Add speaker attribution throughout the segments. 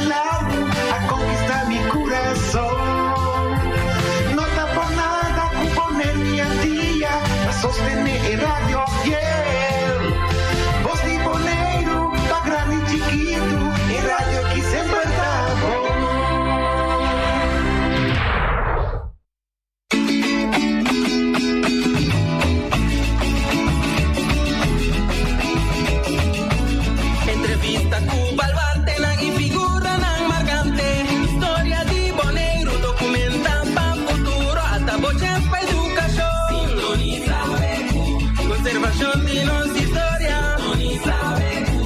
Speaker 1: lado a conquistar mi corazón. No está por nada componer mi día a sostener el radio fiel. Voz de boneiro, pa grande y chiquito, el radio aquí siempre está bom.
Speaker 2: Entrevista Cuba al Bartelan y figura nan marcante. Historia de boneiro documentan pa futuro hasta boches pa educación. Sintoniza Becu, conservación de nos historia. Sintoniza Becu,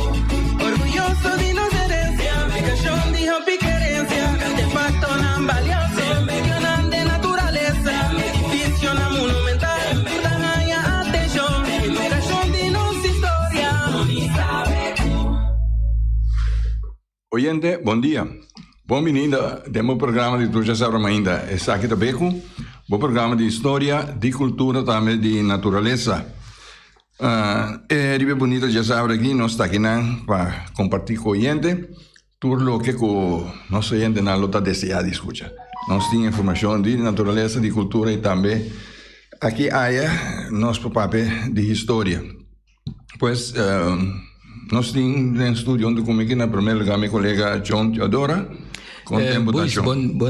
Speaker 2: orgulloso de nos herencia. Aplicación de hobby querencia. Artefacto nan valioso, medio nan de naturaleza. Edificio nan monumental, dan haya atención. Integración de nos historia. Sintoniza Becu.
Speaker 3: Oyente, bom dia. Bem-vindo ao programa de Tu Já Sabe Ainda. Está aqui também com o programa de história, de cultura, também de natureza. É muito bonito já saber aqui, nós estamos aqui para compartilhar com o oyente tudo o que o nosso oyente não está desejando escutar. Nós temos informação de natureza, de cultura e também aqui há nosso papel de história. Pois, nós temos um estúdio onde comigo na primeira lugar meu colega John Teodora.
Speaker 4: Bom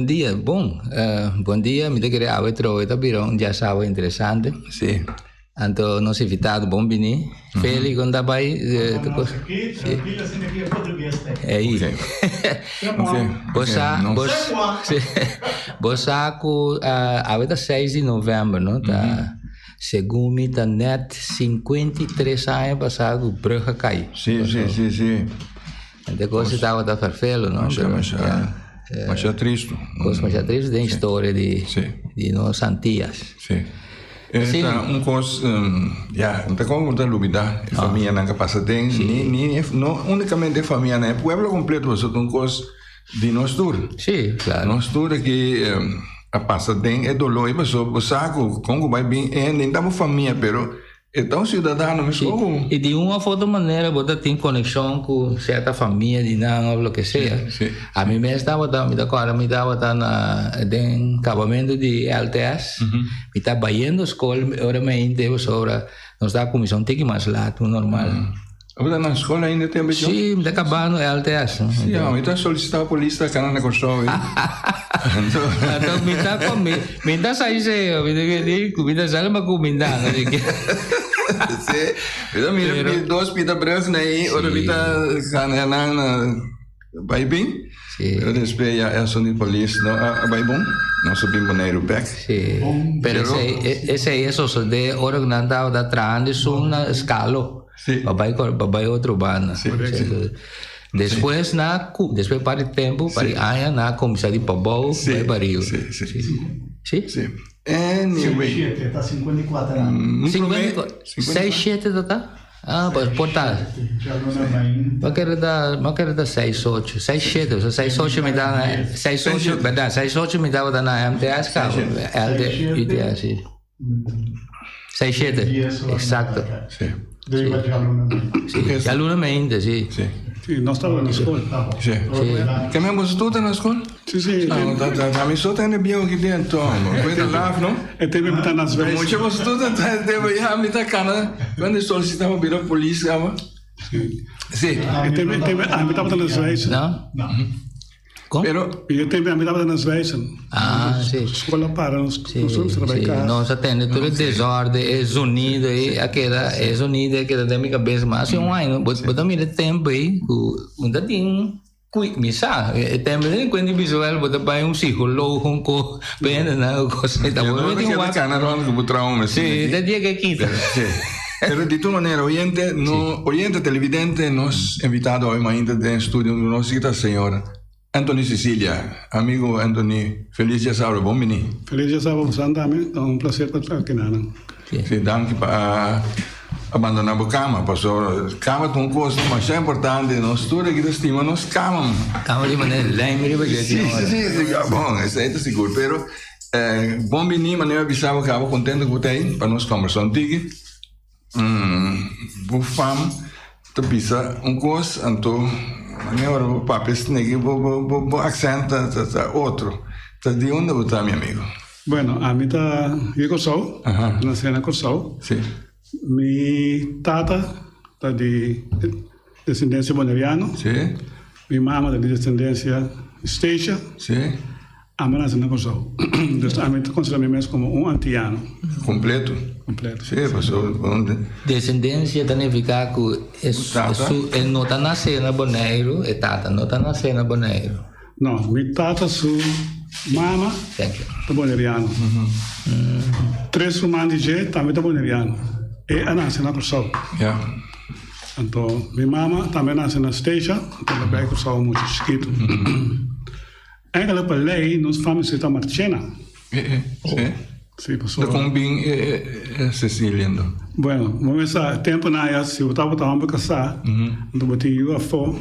Speaker 4: dia, bom dia, me queria outro tabirão já sabe interessante.
Speaker 3: Sim.
Speaker 4: Então nós invitado bom bini, feliz quando vai. É aí. Você com a 6 de novembro, não tá? Segundo me tá net 53 anos passado Brugge cai.
Speaker 3: Sim.
Speaker 4: Então você estava da farfelo, não?
Speaker 3: Mas é triste.
Speaker 4: Mas é triste da história de nós antigas.
Speaker 3: Sim. Então, coisa, não tem como não duvidar, a família não passa tem, não unicamente a família, né? O pueblo completo você tem coisa de nós tudo.
Speaker 4: Sim, claro.
Speaker 3: Nós tudo que a passa tem é dolor e pessoa, o saco, como vai bem, nem dá uma família, pero então cidadão mesmo.
Speaker 4: E de uma outra maneira você tem conexão com certa família de não ou o que seja. A mim mesmo me estava na em acabamento de LTS, me estava indo à escola, agora me entendo sobre nós da comissão tem que mais lá, tudo normal.
Speaker 3: Você na escola ainda tem beijão?
Speaker 4: Sim, me está acabando LTS.
Speaker 3: Sim, então solicitar a polícia cá na construção.
Speaker 4: Então me está saindo, me está saindo uma comida,
Speaker 3: Sim, mira dois pita brancos aí, outra pita canela vai bem.
Speaker 4: Sim.
Speaker 3: Eu respeito a ação de polícia, não vai bom, não subimos boneiro back.
Speaker 4: Sim. Pero esse é isso, de hora que não dá da trans são na escala.
Speaker 3: Sim.
Speaker 4: Vai outro banda. Depois para o tempo, para na comissão de Pabou, vai para Rio. Sim.
Speaker 3: Anyway.
Speaker 5: Está 54 anos.
Speaker 4: 6, 7 tá? Ah, portanto. Mas quero dar 6, 8. 6, 7. 6, 8 me dá 6, 8, verdade? 6, 8 me dá na MTS, cara. LD, ITS. 6, 7. Exato.
Speaker 3: Sim.
Speaker 4: Sim, alunamente, sim.
Speaker 5: Sim, nós estávamos na escola.
Speaker 3: Sim. Que mesmo você estuda na escola?
Speaker 5: Sim.
Speaker 3: Não, a minha só tem bem aqui dentro, coisa lá, não?
Speaker 5: É tempo de estar nas vezes.
Speaker 3: Muito você estuda, deve ir a me tacar, né? Quando solicitava vir a polícia, sim.
Speaker 5: É tempo de estar nas vezes.
Speaker 4: Não? Como?
Speaker 5: Eu tenho a mitad nas vezes.
Speaker 4: Ah, sim.
Speaker 5: Escola para nós trabalhar.
Speaker 4: Nós atendemos todo o desordem, é zunido, é zunido, que da minha cabeça, mas é um ano, mas também é tempo aí, ainda tem misa, é tempo de quando visual, você vai psicólogo com pena, não, coisa da
Speaker 3: boa. Tem uma canarona com trauma,
Speaker 4: sim, da dia que quita.
Speaker 3: Pero de toda maneira, oyente televidente, nos invitado hoje ainda de estúdio do nosso senhora Anthony Cecília, amigo Anthony, feliz dia sábado, bom menino.
Speaker 5: Feliz dia sábado, Sandame, é um prazer para estar aqui, Nana.
Speaker 3: Sim, danke para abandonar a cama, pastor. Cama é uma coisa mais importante, nós todos aqui estimamos, nós cama.
Speaker 4: Cama de maneira lembra,
Speaker 3: sim, bom, isso aí está seguro, pero bom menino, mas eu avisava que estava contente com você, para nós conversar contigo. Vou falar, te pisa coisa, então agora o papel snake, o acento outro. De onde você está, meu amigo?
Speaker 5: Bueno, a mim está de Corsol, nasci na Corsol.
Speaker 3: Sim.
Speaker 5: Mi tata está de descendência boneriana.
Speaker 3: Sim.
Speaker 5: Mi mama está de descendência Stacia.
Speaker 3: Sim.
Speaker 5: A mãe nasceu na Corsol. Então, a mim considera-me mesmo como um antiano.
Speaker 3: Completo?
Speaker 5: Completo.
Speaker 3: Sim, passou.
Speaker 4: Descendência significa que ele não está nascendo na Bonaire, e tata não está nascendo na Bonaire.
Speaker 5: Não, mi tata su mama
Speaker 4: Thank you.
Speaker 5: está boneriano. Três irmãos de G também está boneriano. E a nasceu na Corsol.
Speaker 3: Yeah.
Speaker 5: Então, minha mama também nasceu na Stacia, então ela veio Corsol muito chiquito. Eigenlijk per lei, nós família está marchena.
Speaker 3: Sim.
Speaker 5: Sim, passou.
Speaker 3: Da combin Siciliano.
Speaker 5: Bueno, vamos a tempo na área, se eu estava para casar, então eu tinha UFO,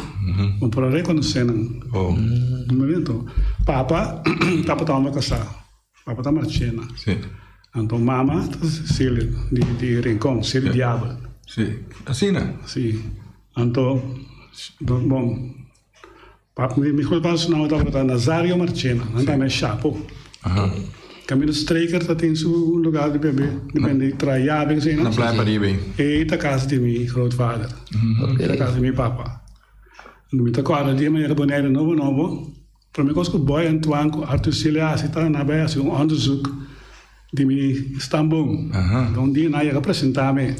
Speaker 5: para reconhecer.
Speaker 3: Oh.
Speaker 5: No momento, papa estava para casar, papa está marchena.
Speaker 3: Sim.
Speaker 5: Então, mama está Sicília, de Rincón, Sicília Diabo.
Speaker 3: Sim. Assim, né?
Speaker 5: Sim. Então, bom, me culpas não estava para Nazario Marchena, não está mais chapo. Camino Straker tem seu lugar de bebê, depende de traiar, assim,
Speaker 3: Na Praia Paribe.
Speaker 5: E a casa de meu grandfather, a casa de meu papa. No meu agora dia me era boneiro novo. Para mim conosco boy Antoine Arthur Cilia se está na beira assim onderzoek de meu Istambul. Então dia na ia apresentar-me.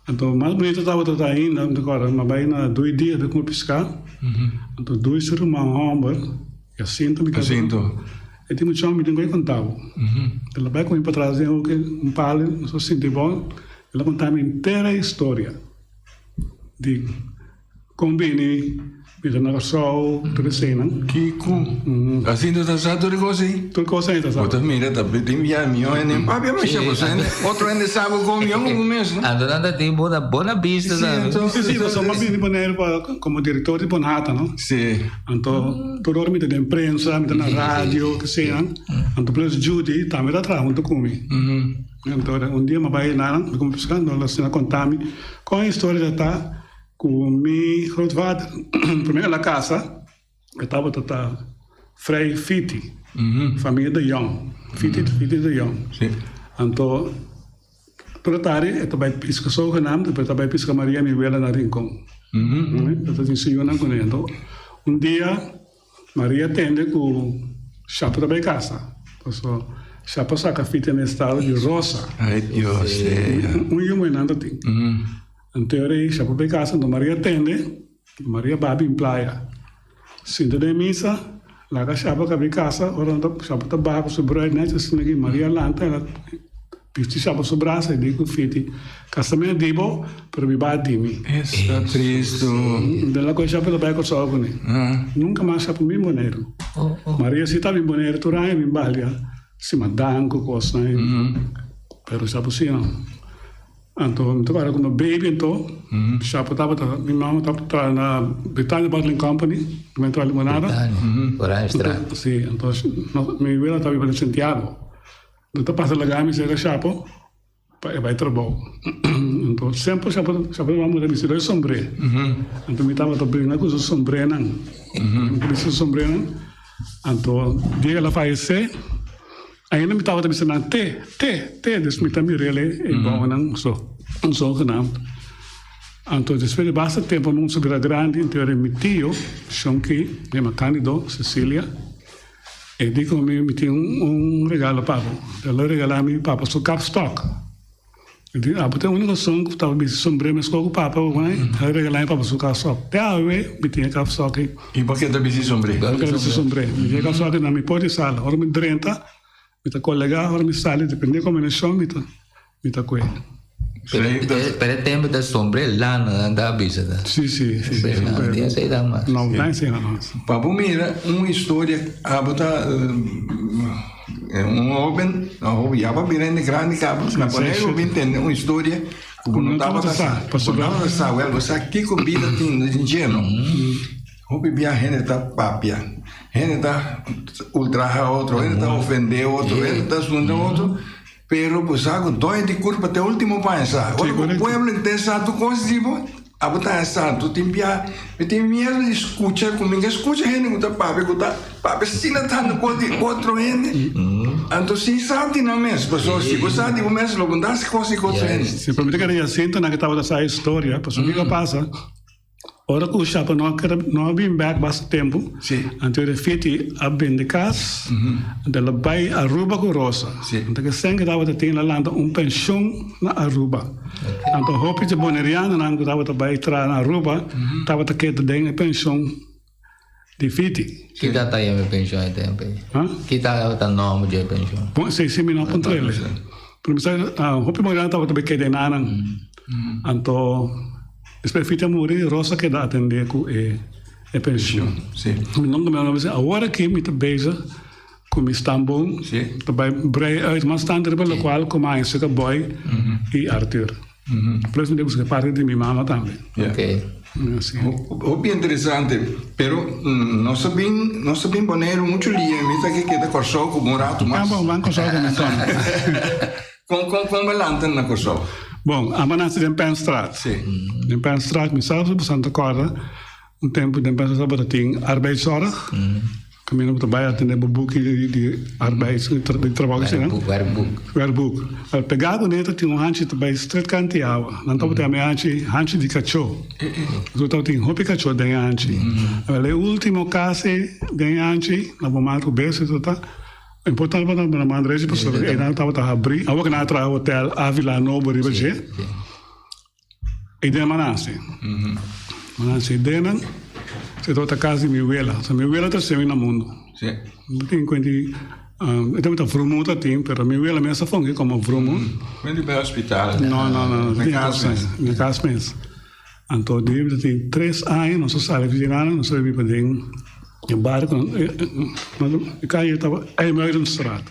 Speaker 5: Então mais bonito estava tudo aí, não agora, mas bem na 2 dias de como pescar. Então 2 irmãos homem, e assim também. E tem muito chão, me tem que contar. Ela vai comigo para trazer um palo, não sou assim de bom. Ela contava a inteira história de combine, de negócio, tudo assim, não?
Speaker 3: Kiko. Assim tu tá sabe tudo assim.
Speaker 5: Tudo coisa aí, tá sabe?
Speaker 3: Outra mira, tá tem via minho, nem papi, mas você, outro ainda sabe como eu mesmo.
Speaker 4: Andando tem boa pista, sabe?
Speaker 5: Sim, eu sou uma bem boneiro como diretor de Bonata, não?
Speaker 3: Sim.
Speaker 5: Então, todo hora me tem imprensa, me tem na rádio, que sei, não? Então, plus Judy, também tá atrás, muito comigo. Então, dia me vai lá, me como pescando, ela se contar-me com a história já tá com meu grandfather. Primeiro na casa, eu estava Frei Fiti, família de Young, Fiti de Young.
Speaker 3: Sim.
Speaker 5: Então, toda tarde, eu estava pisca só o nome, depois estava pisca Maria Miguela na Rincón. Eu estava com ele. Então, dia, Maria atende com o chapa da casa. Então, chapa saca Fiti no estado de rosa.
Speaker 3: Ai, Deus.
Speaker 5: Eu nada tem. Então, eu chapa da casa, então Maria atende, Maria babi em praia. Sinto de missa, lá a chapa da casa, orando chapa da barco sobre a net, assim que Maria lanta, ela piste chapa sobre a braço e digo Fiti, casamento dibo, para me bater mim.
Speaker 3: Está triste.
Speaker 5: Dela com a chapa da barco só com ele. Nunca mais chapa bem boneiro. Maria se está bem boneiro, tu rai bem balia, se mandango coisa, né? Pero chapa assim não. Então, agora como baby, então, chapa estava, minha mãe estava na Britannia Bottling Company, não entrou limonada.
Speaker 4: Coragem, estrada.
Speaker 5: Sim, então, minha vida estava para Santiago. Então, passa lá, me chega chapa, vai trabalhar. Então, sempre chapa vamos dar me sombrero. Então, me estava também com o sombrero, não. Com o sombrero, então, dia ela faleceu. Ainda me estava dizendo te, me também ele é bom não só genannt. Então depois de bastante tempo não subir grande, então era meu tio, Shonki, de Macanido, Sicília, e digo me tinha regalo para ela regalar me papa so capstock. E digo até o único som que estava me sombrero mas com o papa, né? Regalar para so capstock. Até aí me tinha capstock.
Speaker 3: E por que também se sombrero?
Speaker 5: Porque se sombrero. Me capstock na minha porta sala, ora me drenta. Mita colega, ora mi sale, depende come ne sono, mita qui.
Speaker 4: Per tempo da sombrero lá na bisa.
Speaker 5: Sì.
Speaker 4: Não sei da mais.
Speaker 5: Não, não sei não.
Speaker 3: Papo mira, uma história, abota homem já para grande cabos, na panela eu entendo uma história que não estava passando, ela você aqui com vida tem ingênuo. O bebia rende tá papia, rende tá ultraja outro, rende tá ofender outro, rende tá sunda outro, pero pues algo dói de culpa até o último pensar. O pueblo inteiro sabe coisa tipo, botar essa, tu tem medo de escutar comigo, escuta gente que tá papi, se não tá no outro gente, então se sabe não mesmo, pessoal, se você sabe o mesmo, logo dá se coisa com outro gente.
Speaker 5: Se permite que eu sinto na que estava dessa história, pessoal, o que passa? Ora que o chapa não vem back bastante tempo, então ele fez a bem de casa, ela vai a Aruba com Rosa, então que sempre estava tendo lá pensão na Aruba, então hope de Boneriano não estava vai entrar na Aruba, estava tendo a pensão de fiti.
Speaker 4: Kita tayo may pensyon ito yung pensyon. Kita nome de pensyon.
Speaker 5: Bom, 6.9.3. Pero hope mo lang estava também que nanang, então Espefita muri rosa que dá atender com a pensão.
Speaker 3: Sim.
Speaker 5: Não como eu disse, agora que me beija com Istambul, também brei uit mas standaard pelo qual como a esse boy e Arthur. Plus me devo que parte de minha mama também.
Speaker 4: Ok.
Speaker 3: Muito interessante, pero não sabem poner muito linha, mita que queda corso com um rato mais.
Speaker 5: Vamos corso
Speaker 3: com com balanta na corso.
Speaker 5: Bom, a manassa de Penstraat.
Speaker 3: Sim.
Speaker 5: De Penstraat, me salvo por Santa Corda, tempo de Penstraat tem arbeidszorg. Caminho para trabalhar, atender o book de arbeids, de trabalho, né? Werkboek. Pegado neto tinha handje bij street kanti awa. Dan top tem handje de cachorro. Zo top tem hopi cachorro de handje. Le último caso de handje, na bomado bese tota. Importante para na mandreje pessoa e não estava a abrir. A outra na outra hotel Avila Novo Ribeirão. E de Manase. Manase dena. Se toda casa minha abuela, se minha abuela está sempre no mundo.
Speaker 3: Sim.
Speaker 5: Tem quando então muita frumo tá tem, pero minha abuela mesmo foi como frumo.
Speaker 3: Quando vai ao hospital.
Speaker 5: Não.
Speaker 3: Na casa.
Speaker 5: Na casa mesmo. Então deve ter 3 anos, não se sabe de nada, não se sabe para dentro. O barco, eu caí estava aí meio no estrada.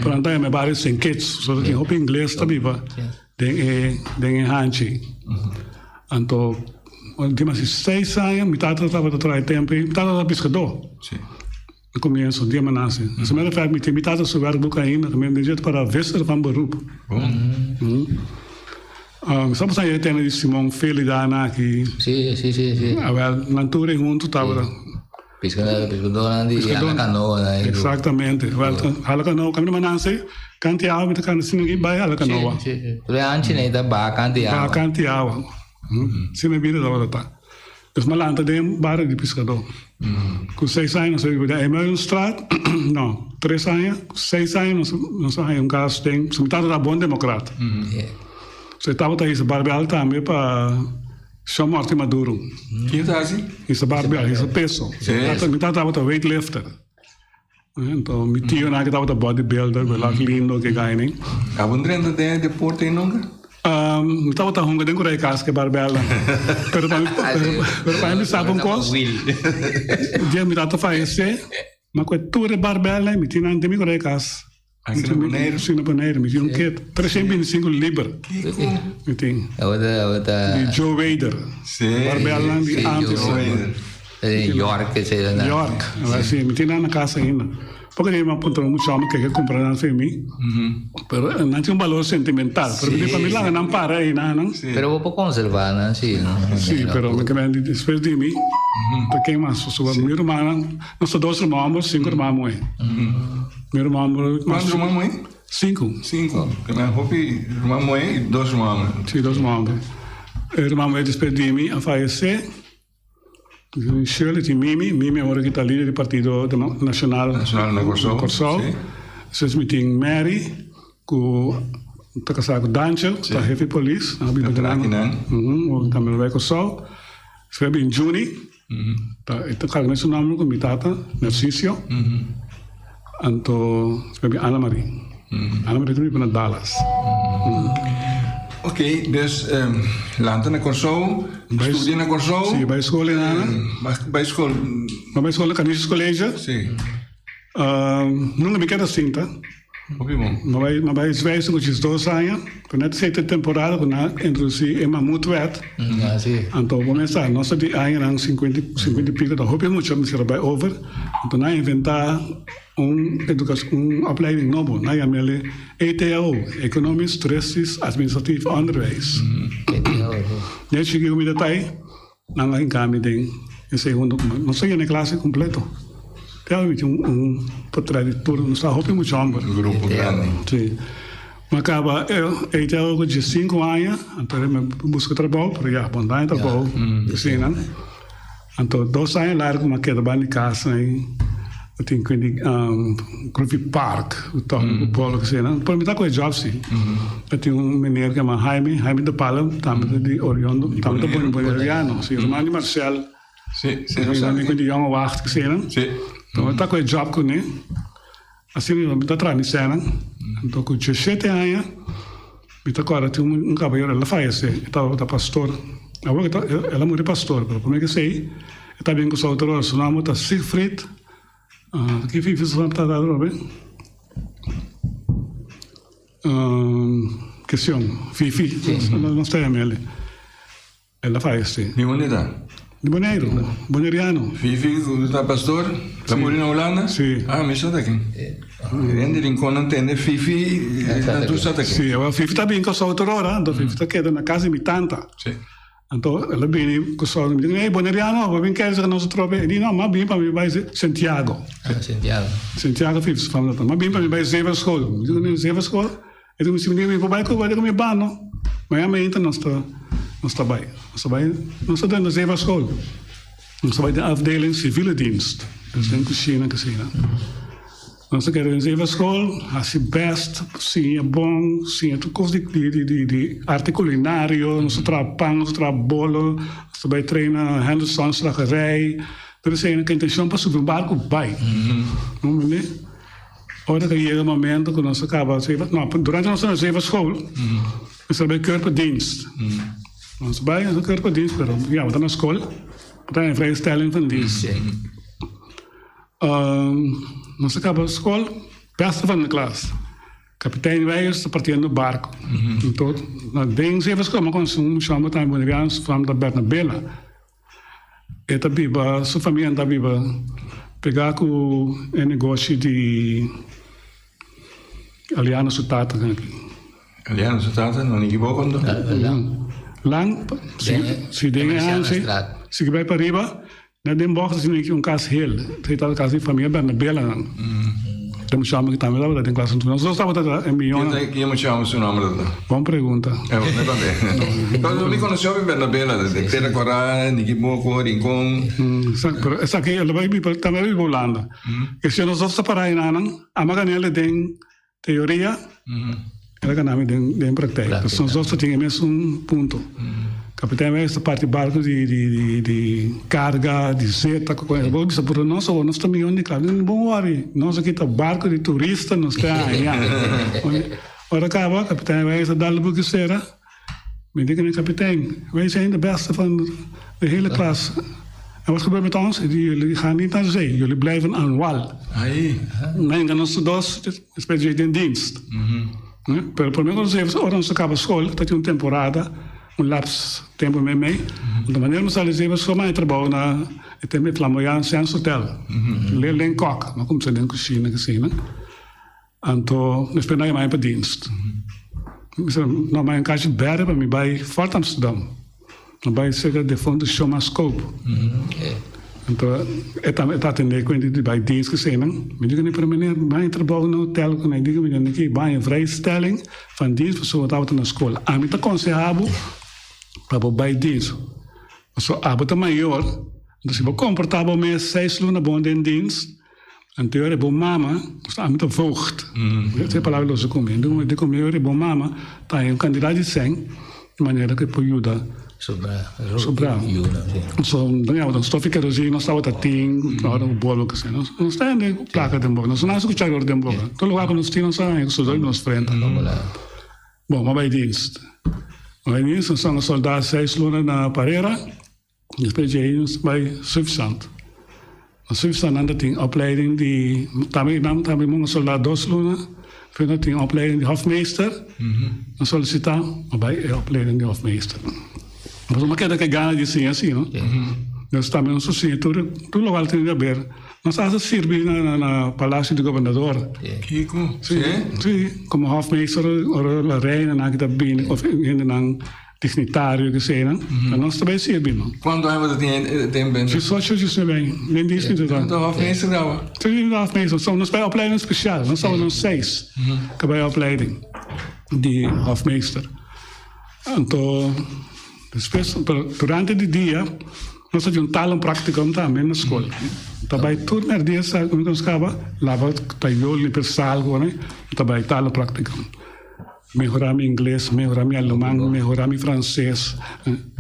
Speaker 5: Por andar meu barco sem kits, só que roupa inglês também va. Den hanchi. Então tinha 6 anos, metade estava atrás tempo, metade estava pescador. Sim. No começo, dia manase. Na semana faz metade do werkboek ainda, também de jeito para vestir van beroep. Sabe se tem de Simão Felidana aqui?
Speaker 4: Sim.
Speaker 5: A natura junto estava.
Speaker 4: Pescador nanti ala canoa, né?
Speaker 5: Exatamente. Ala canoa, kami manase, kanti awa, mita kan sinagi bay ala canoa.
Speaker 4: Tuloy anchi na ita ba kanti awa.
Speaker 5: Ba kanti awa. Sinabida daw data. Dus malanta dem bara de pescador. Com 6 anos, eu ia em straat, não, 3 anos, 6 anos, não sei, caso tem, se metade da bom democrata. Você estava aí, esse barbel também para chamar de Maduro.
Speaker 3: Quem está assim?
Speaker 5: Esse barbel, esse peso. Metade estava weightlifter. Então, meu tio na que estava bodybuilder, lá lindo que ganha.
Speaker 3: A bundrenda tem deporte em nunca?
Speaker 5: Estava tão ruim dentro da casa que barbel. Pero para mim sabe coisa. Dia me tata faz mas com tudo barbel, me tinha não tem me casa. Sim, na paneira, me tinha que 325 libras. Me tinha. De Joe Wader. Barbel lá de antes.
Speaker 4: York, sei lá.
Speaker 5: York, assim, me tinha na casa ainda. Porque ele me apontou muito chama que eu comprei na FMI. Pero não tinha valor sentimental. Pero para mim lá não para aí, não.
Speaker 4: Pero vou conservar, né? Sim,
Speaker 5: pero me quedé después de mim. Porque mais sua minha irmã, nós 2 irmãos, 5 irmãos. Meu irmão,
Speaker 3: quantos irmãos?
Speaker 5: 5.
Speaker 3: Que minha roupa, irmão e 2 irmãos.
Speaker 5: Sim, 2 irmãos. O irmão me despediu de mim a falecer. Shirley e Mimi agora que está líder do Partido Nacional
Speaker 3: na Corsol.
Speaker 5: Vocês me tem Mary, que está casada com Dancho, está chefe de polícia, também vai Corsol. Escreve em Juni, está carregando esse nome com minha tata, Narciso. Então, escreve Ana Maria. Ana Maria também para Dallas.
Speaker 3: Ok, dus landen na Corsol, studie na Corsol.
Speaker 5: Sim, bij school in Ana.
Speaker 3: Bij school?
Speaker 5: Maar bij school na Canisius College.
Speaker 3: Sim.
Speaker 5: Nunca me quero assim, tá? Maar bij Zwijs, que is 2 anos, quando é certa temporada, quando introduzir uma mutuet. Então, começar, nós de ano 50 pico, da roupa muito, mas era by over. Então, nós inventar opleiding novo, nós chamamos ETO, Economisch Toeristisch Administratief Onderwijs. Eu cheguei com detalhe, não lá em Cami tem em segundo, não sei na classe completo. Realmente tradutor, não está roupa muito chambre.
Speaker 3: Grupo grande.
Speaker 5: Sim. Mas acaba, eu tenho de 5 anos, então eu busco trabalho, para já, bom dar trabalho, assim, né? Então, 2 anos largo, mas quero trabalhar em casa, aí eu tenho que ir Groovy Park, o polo, assim, né? Para mim, tá com o job, sim. Eu tenho menino que chama Jaime de Palma, também de Oriondo, também de Boneriano, sim, irmão de Marcel.
Speaker 3: Sim,
Speaker 5: Eu tenho que ir a uma wacht, assim, né?
Speaker 3: Sim.
Speaker 5: Então, eu tá com o job com ele. Assim, eu estou atrás de cena. Então, com 17 anos, eu agora tinha cabelo, ela faz, estava pastor. Agora, ela morreu pastor, mas como é que sei? Eu estava bem com o seu autor, o nome é Siegfried. Que fiz o nome da Robin? Questão, Fifi, não sei a minha. Ela faz, sim.
Speaker 3: De onde está?
Speaker 5: De Boneriano.
Speaker 3: Fifi, está pastor? Está morando na Holanda?
Speaker 5: Sim.
Speaker 3: Mas está aqui. Ainda Rincón não entende, Fifi, tu está aqui.
Speaker 5: Sim, a Fifi está bem com o seu autor, então Fifi está aqui na casa de minha tanta.
Speaker 3: Sim.
Speaker 5: Então, ela vem com o seu autor, ei, Boneriano, vai vir querer que nós trobe. Ele não, mas bem para mim vai ser Santiago. Santiago, Fifi, se fala, mas bem para mim vai ser Zever School. Eu digo, Zever School, eu digo, se me vai com meu bano. Mas amanhã nós está bem. Nós está dentro da Zever School. Nós está bem da afdeling civiele dienst. Dus den cozinha. Nós queremos in Zever School, als je best, zie je bom, zie je toekomst die arte culinario, nós trabalhamos pão, nós trabalhamos bolo, nós também treina Henderson, slagerij. Er is een intenção para subir um barco bij. Não é? Ora que chega um momento que nós acabamos, durante a nossa Zever School, nós trabalhamos körperdienst. Nós trabalhamos körperdienst, mas ja, we gaan naar school, we gaan een vrijstelling van dienst. Nós acabamos a escola, beste van de klas. Kapitein Weijers partindo do barco. Então, bem zeven escola, mas com chama também bolivianos, falamos da Bernabela. E também sua família também pegar com o negócio de Aliana Sutata.
Speaker 3: Aliana Sutata, não ninguém boa quando?
Speaker 5: Lang, se tem se vai para riba. Na den bocht is een kaas heel. Het heet al kaas die familie Bernabela. Dan chama que também lá tem classe. Nós estamos em Miona.
Speaker 3: Que me chama seu nome?
Speaker 5: Boa pergunta.
Speaker 3: Eu também. Quando me conheceu em Bernabela, de Terra Corá, Niquimoco, Rincón.
Speaker 5: Essa aqui ela vai também vai Holanda. E se nós vamos separar em Anang, a maganela tem teoria. Ela que nome tem prática. Então nós temos um ponto. Capitão é essa parte de barco de carga, de zeta, coisa. Isso por nós também onde claro, não bom hora. Nós aqui tá barco de turista, nós tá aí. Ora acaba, capitão é essa dalbo que será. Me diga nem capitão, wij zijn de beste van de hele klas. En wat gebeurt met ons? Jullie gaan niet naar zee, jullie blijven aan wal. Nee, dan is het dus, is in dienst. Pero por menos nós acaba a escola, tá tinha temporada. Lapso tempo meio, de maneira que nós fazemos só mais trabalho na tempo flamboyante sem hotel, len coca, não como se nem cozinha assim, né? Então nós esperamos mais para dienst. Não mais em casa de Berre para me vai fora Amsterdam, não vai ser de fundo Shomascope. Então está atendendo com ele vai dienst assim, né? Me diga nem para mim vai trabalho no hotel, quando eu digo me que vai em vrijstelling van dienst pessoa estava na escola. A mim está aconselhado para bij dienst. Zo abota maior, dus ik ben comfortabel met 6 luna bond in dienst. En teorie bo mama, sta met de voogd. Ze palavra los comendo, de comer bo mama, tá um candidato de 100, de maneira que pode ajudar. Sobrar. Zo, dan stof ik er zien, dan staat het 10, dan bolo que sei. Não está nem placa de boca, não é só escuchar de boca. Todo lugar que nós temos é que só nos frente. Bom, mas bij dienst. Bij dienst são os soldados 6 luna na parera, depois de eles bij Sufisant. A Sufisant ainda tem opleiding de, também muitos soldados 2 luna, verder tem opleiding de hofmeester, dan solicitar, maar bij opleiding de hofmeester. Mas uma queda que ganha de sim assim, não? Nós também não somos todo lugar tem que ver. Nós estamos servindo na palácio do governador.
Speaker 3: Kiko?
Speaker 5: Sim, como hofmeester ou a reina na que está bem, ou ainda na dignitário que seja, nós também servimos.
Speaker 3: Quanto anos você tem bem?
Speaker 5: 18, 19, nem 10 minutos.
Speaker 3: Então, hofmeester nou?
Speaker 5: 2,5 meses. Nós bij opleiding speciaal. Nós somos nos 6 que bij opleiding de hofmeester. Então, depois, durante o dia, nós fazemos um practicum também na escola. Também tudo no dia, nós acaba lava taiolo per salgo, né? Também tal practicum. Melhorar meu inglês, melhorar meu alemão, melhorar meu francês.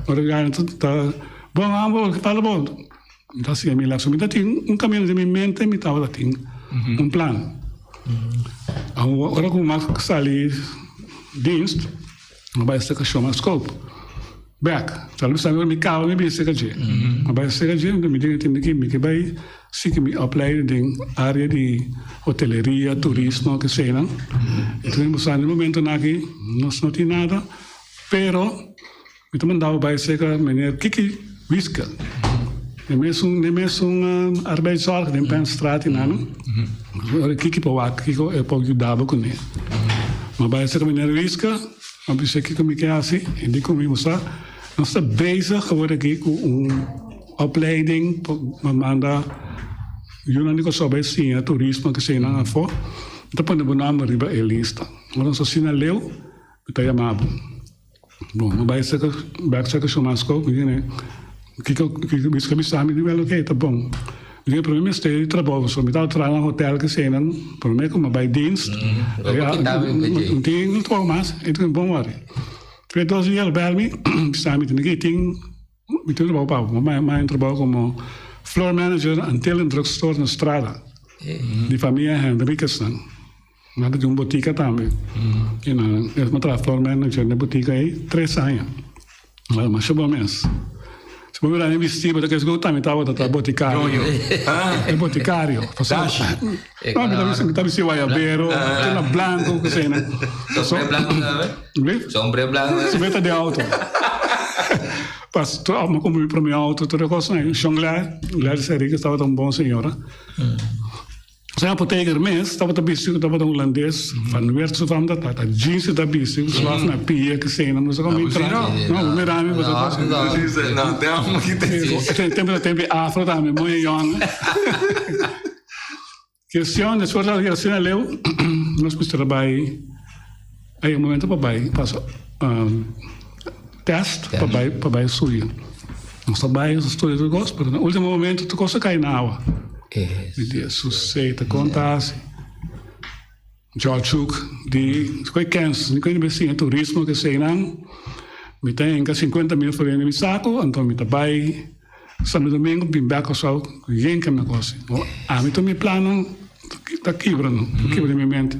Speaker 5: Então, tá bom, amor, que fala bom. Então, assim, me laço. Então, tinha caminho de minha mente, me estava tinha plano. Agora, como mais que sali dienst, vai ser que chama scope. Back. Então, sabe, me cava, me bem seca de. Vai seca de, me diga que vai se que me opleiding área de hoteleria, turismo, que seja. Então, no momento aqui, nós não tinha nada, pero me também dava vai seca, menino, que wisca. Nem mesmo arbeidszorg, nem penstraat in aan. Kiki po wat, kiko é pouco ajudava com ele. Mas vai ser menino wisca, mas você que me quer assim, e de comigo está, nós está bezig geworden aqui com opleiding, manda Yun ni ko sabay siya turismo kasi na afo. Tapos na bunama riba elista. Ngano sa sinalew, bitaya mabo. Bom, mabay sa ka sumasko, ngene. Kiko bis kami sa amin di well okay, tá bom. Ngene problema stay trabalho, so me tava trabalhando no hotel kasi nan, problema ko mabay dienst. Ting to mas, ito bom wari. Twee 12 jaar bij me, sta met een meeting, met een trabalho, mijn trabalho como floor manager en drugstore na Strada. Die família Henriques dan. Nada de botica também. E na, eu me floor manager na botica aí 3 anos. Mas chegou mês. Se eu me vestir, porque eu também estava boticário. É boticário. Não, estava se vaiabeiro, tinha branco, que sei, né?
Speaker 4: Sombre blanco, né? Sombre blanco.
Speaker 5: Se meta de auto. Pas me comprei para meu auto, toda coisa, né? Chonglar, lá de série que estava tão bom, senhora. Zijn apotheker mens, dat wat de dat wat Hollandees, van werd zo van dat jeans dat bici, slaaf naar pia, que sei, não sei como entrar. Não, me rame, você passa.
Speaker 3: Não, tem uma que tem.
Speaker 5: Tem afro também, muito young. Questão, depois da questão leu, nós precisamos trabalhar. Aí um momento papai passa teste, papai suia. Nós trabalhamos, estudamos o gosto, no último momento tu coisa cai na água. Die susceita contasse George Hook die coi kens niet kunnen bezien toerisme que sei não me tem 50 mil voor in saco então me tabai sábado domingo bem back só ninguém que me coisa me tô me plano tá quebrando minha mente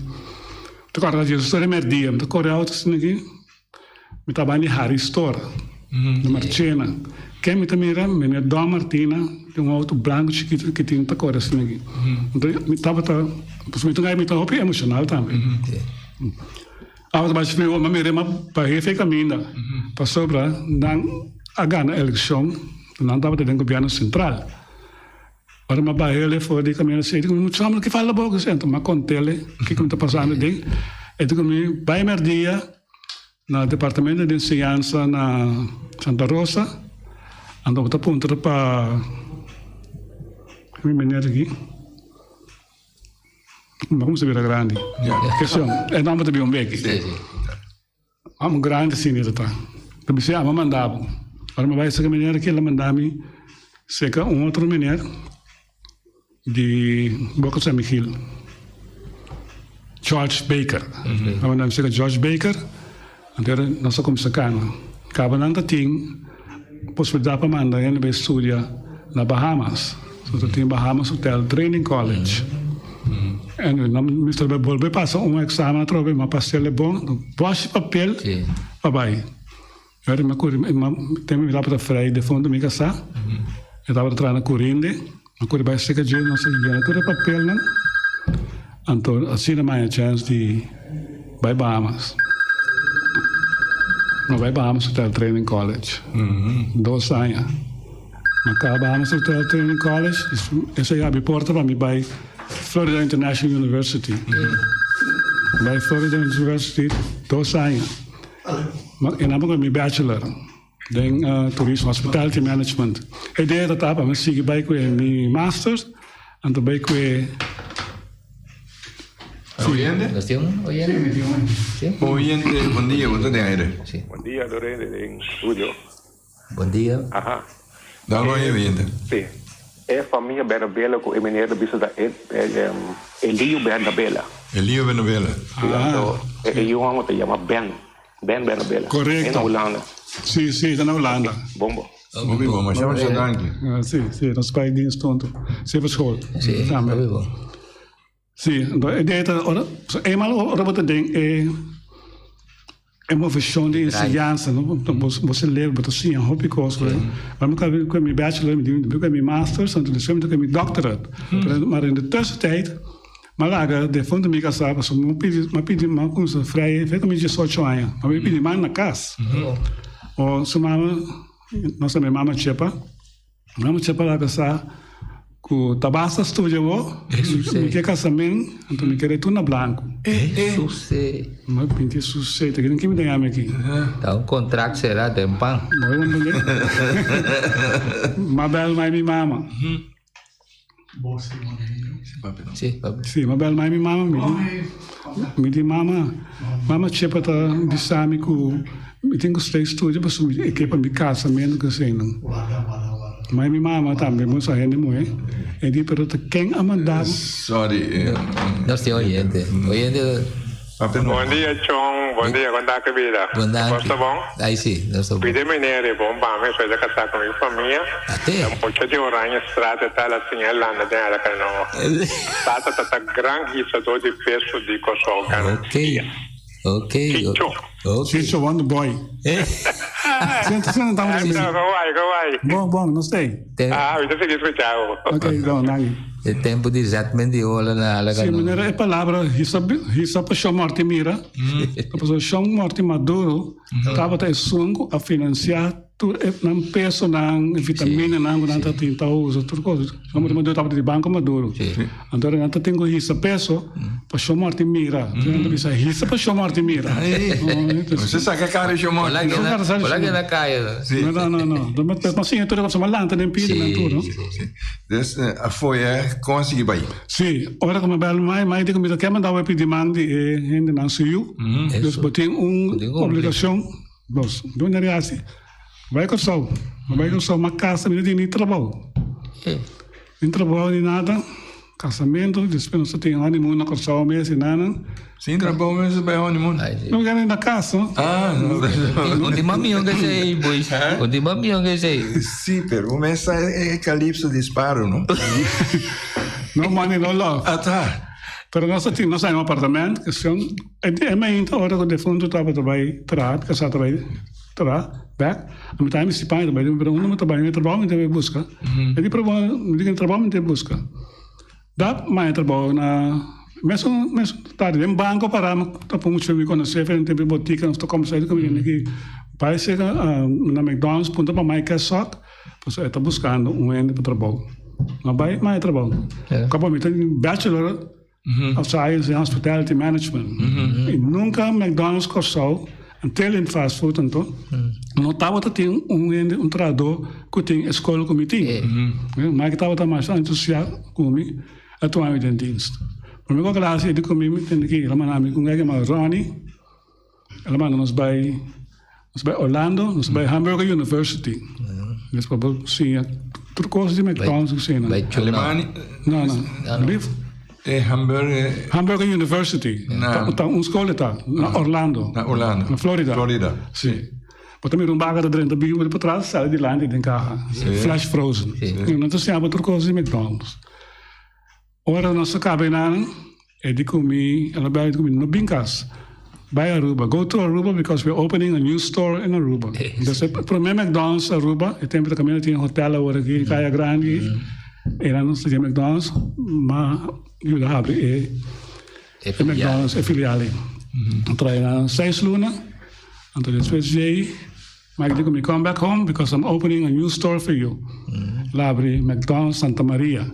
Speaker 5: tô agora de história merdia tô correndo auto assim aqui me tabai de Harry Store na Marchena que me também era menina Dom Martina de auto branco chiquito que tinha cor assim aqui então me tava pois me tungai me tava bem emocional também agora mas me uma merema para refe caminho passou para não a ganhar eleição não tava dentro do governo central para uma barreira foi de caminho assim não chama que fala pouco sento mas contele que está passando dentro é que me vai merdia no departamento de ensinança na Santa Rosa ando tá ponto para me menina aqui vamos ver a grande questão é não muito bem bem vamos grande sim isso tá também se ama mandava para me vai ser menina aqui ela mandava-me seca outro menina de Boca San Miguel George Baker mandava seca George Baker então nós só começamos a acaba não tem possibilidade para mandar ele para estudar na Bahamas. So tem Bahamas Hotel Training College. E Mr. Volve passa exame trove, mas pastel é bom, poste papel, papai. Eu me curi, tem me lá para frei de fundo me casa. Eu estava atrás na corrente, a curi vai ser que dia não sei bem, curi papel não. Então assim não mais chance de vai Bahamas. Não vai Bahamas Hotel Training College. 2 anos. Mas Bahamas Hotel Training College, esse aí abre porta para mim vai Florida International University. Vai Florida University 2 anos. En dan heb ik mijn bachelor. Dan toerisme hospitality management. Ik deed dat op, maar zie ik bij mijn masters. En toen ben ik
Speaker 3: Oyente?
Speaker 4: ¿Los tíos? ¿Oyente? Sí.
Speaker 3: Oyente, bom dia, wat is er?
Speaker 4: Sí.
Speaker 6: Buen día, Lorena, en estudio.
Speaker 4: Buen día.
Speaker 6: Ajá.
Speaker 3: Daar hoor je Oyente.
Speaker 6: Sí. Es familia Bernabela con el menino de visita Elio Bernabela.
Speaker 3: Elio Benovela.
Speaker 6: El hijo te llama Ben Bernabela.
Speaker 5: Correcto.
Speaker 6: En Holanda.
Speaker 5: Sim, sim, está na Holanda.
Speaker 6: Bombo.
Speaker 3: Oké, maar zo is het dank.
Speaker 5: Sim, sim, dat is bij dienst stond. Zeven school.
Speaker 4: Sí,
Speaker 5: Samen.
Speaker 4: lo vivo.
Speaker 5: Sim, ik deed dat. Eenmaal op het ding. É uma versão de ensinança, não? Você lê, você sim, hobby course, maar ik heb mijn bachelor, ik heb mijn masters, en toen ik heb mijn doctorate. Maar in de tussentijd, maar de fundo me casava, maar com vrij, veel meer 18 anos, maar ik pedi man na casa. O sua mama, nossa minha mama chepa lá casar, com tabasa studio, me quer casamento, então me quer tudo na branco.
Speaker 4: Susse.
Speaker 5: Mas pinti suceito, que não me tem aqui.
Speaker 4: Tá um contrato será tempão.
Speaker 5: Mabel mai mi mama.
Speaker 4: Sí, papi.
Speaker 5: Sim, Mabel mai mi mama. Me di mama. Mama chepa tá bisami com. Me tem que stay studio, mas eu quero me casamento que sei não. Mai mi mama também, mas a gente não é. E di pero te quem amandado.
Speaker 3: Sorry.
Speaker 4: No estoy oyente. Oyente.
Speaker 7: Bom dia, Chong. Bom dia, quando está a vida?
Speaker 4: Buen día.
Speaker 7: ¿Está bom?
Speaker 4: Ahí sí, no estoy
Speaker 7: Pide menere, bom, me soy de casar con mi familia.
Speaker 4: Até.
Speaker 7: Mucho de oranha estrada, tá lá assim, ela anda dela, que não. Tá grande guiçador de peso de coçol, cara.
Speaker 4: Ok.
Speaker 7: Chicho.
Speaker 4: Ok.
Speaker 5: Chicho, one boy. Senta, tá
Speaker 7: Não,
Speaker 5: muito
Speaker 7: vai.
Speaker 5: Bom, não sei.
Speaker 7: Eu feliz com tchau.
Speaker 5: Ok, então, não.
Speaker 4: O tempo de exatamente de ola na ala
Speaker 5: Sim, maneira é palavra, isso para chamar morte mira. A pessoa chama morte maduro, estava até sungo a financiar tudo, não peso, não vitamina, não tá tinta usa, tudo coisa. Chama morte maduro estava de banco maduro. Então não tá tenho isso peso para chamar morte mira. Não bisa isso para chamar morte mira.
Speaker 3: Você sabe que a cara de morte,
Speaker 4: Olha que na caia.
Speaker 5: Não. Mas sim, tudo para chamar lanta nem pide nem tudo.
Speaker 3: Dus foi conseguir bij.
Speaker 5: Sim, ora como bel mais de comida que mandar o pedir de gente não suiu. Dus botem obrigação, dos dona reação. Vai com só uma casa, me tem nem trabalho. Nem trabalho nem nada. Casamento, depois você tem honeymoon na corção mês e nada.
Speaker 3: Sim, trabalho mesmo bij honeymoon.
Speaker 5: Não ganha na casa.
Speaker 4: Onde mami que sei, boys. Onde mami que sei.
Speaker 3: Sim, pero começa é calypso disparo, não?
Speaker 5: No money, no love.
Speaker 3: Ah, tá.
Speaker 5: Pero nós temos um apartamento que são é mais hora que o defunto estava trabalhando, casado trabalhando, back. A metade me se pai trabalhando, pero não trabalho me teve busca. Ele trabalho me teve busca. Dá mais trabalho na mesmo tarde em banco para para muito me conhecer, frente tempo botica, nós tocamos sair com ele que vai ser na McDonald's, ponto para mais que só, você está buscando ende para trabalho. Não vai mais trabalho. Acabou me tem bachelor of Science in Hospitality Management. E nunca McDonald's cursou, até em fast food então. Não estava tendo um tradutor que tem escola como tem. Mas que estava mais entusiasmado comigo, atualmente em dienst. Por mim, graças a Deus, comigo tem que ir lá com alguém chamado Ronnie. Ela manda nos vai Orlando, nos vai Hamburger University. Depois sim, tudo coisa de McDonald's que sim.
Speaker 3: Alemanha?
Speaker 5: Não.
Speaker 3: É
Speaker 5: Hamburger University. Tá escola tá na Orlando. Na Florida. Sim. Mas também baga da dentro da bio para trás, sai de lá dentro carro. Flash frozen. Não tô sem outra coisa de McDonald's. Ora nossa cabina é de comer, ela vai comer no Bincas. By Aruba. Go to Aruba because we're opening a new store in Aruba. Dus para mim McDonald's Aruba, e tem para caminhar tem hotel agora aqui, Caia Grande. E lá não se tem McDonald's, mas eu abre McDonald's é filial. Trai na 6 luna. Então depois jei, mas digo me come back home because I'm opening a new store for you. Lá abre McDonald's Santa Maria.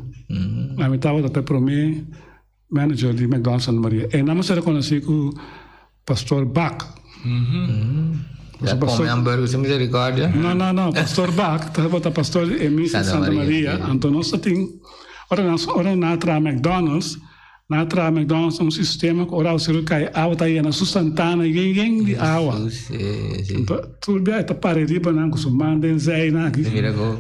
Speaker 5: Lá me estava até para mim manager de McDonald's Santa Maria. E não me se reconheci com Pastor Bach.
Speaker 4: Já come hamburger sem misericórdia.
Speaker 5: Não, pastor Bach, tá pastor Emi Santa Maria, então nós tem, ora na tra McDonald's é um sistema que ora o ser cai água tá aí na sustentana ninguém de água. Então tudo bem, tá parede para não consumar denzei na aqui.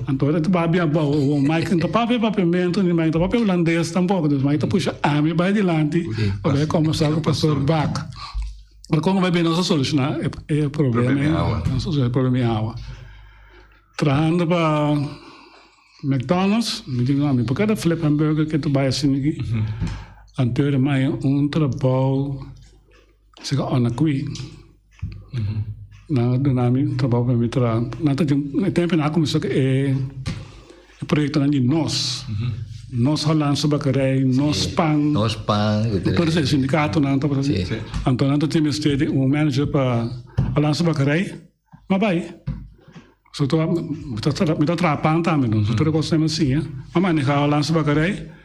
Speaker 5: Então ora tu babia o Mike então papamento ni mais papel holandês tampouco, mas tá puxa a me vai adiante. Olha como sabe o pastor Bach. Mas como vai bem nossa solucionar é problema é problema é água. Trando para McDonald's, me digo não, por cada flip hamburger que tu vai assim aqui. Anterior mai trabalho se on a qui. Na dinami trabalho para me tra. Na tempo na começou que projeto de nós. Nós Holland Sabacarei, nós Pan. Por isso sindicato não tá para fazer. Então não tem mestre manager para Holland Sabacarei. Mas vai. Só tô me tá trapando também, não. Só tô gostando assim, mas nem Holland Sabacarei.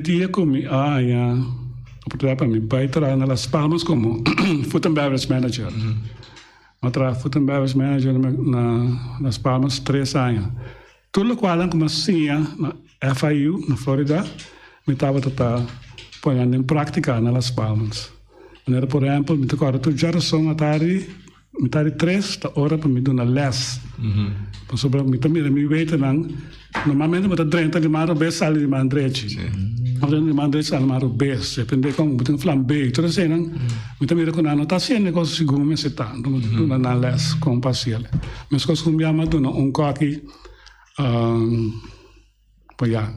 Speaker 5: Dia comi, oportunidade para mim, para entrar na Las Palmas como Food and Beverage Manager. Eu trabalho Food and Beverage Manager na Las Palmas 3 anos. Tudo o qual eu comecei na FIU, na Flórida, me estava pondo em prática na Las Palmas. Por exemplo, me tocou toda geração à tarde, me tarde 3 horas para me dar na les. Sobre me também me veio normalmente me dá 30 de maro bes sali de mandrete. Alguém de mandrete sali maro bes, depende como botar flambé, tudo assim, não? Me também recomendo anotação negócio seguro me se tá, na les com parcial. Mas coisas como me do um coque pois já.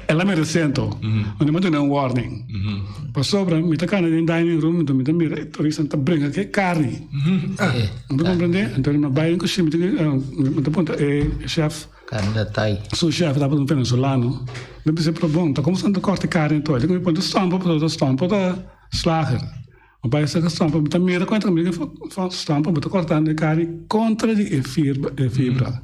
Speaker 5: Ela me recento, onde me dá warning. Para sobra, me tá cana em dining room, me também turista tá brinca que carne. Não compreende? Então me vai com chime, me tá ponta chef.
Speaker 4: Carne da Thai.
Speaker 5: Sou chef da um venezuelano. Deve ser problema, tá como sendo corte carne então. Ele me põe estampa da slager. O pai se estampa, me tá mira quanto me estampa, me tá cortando carne contra de fibra.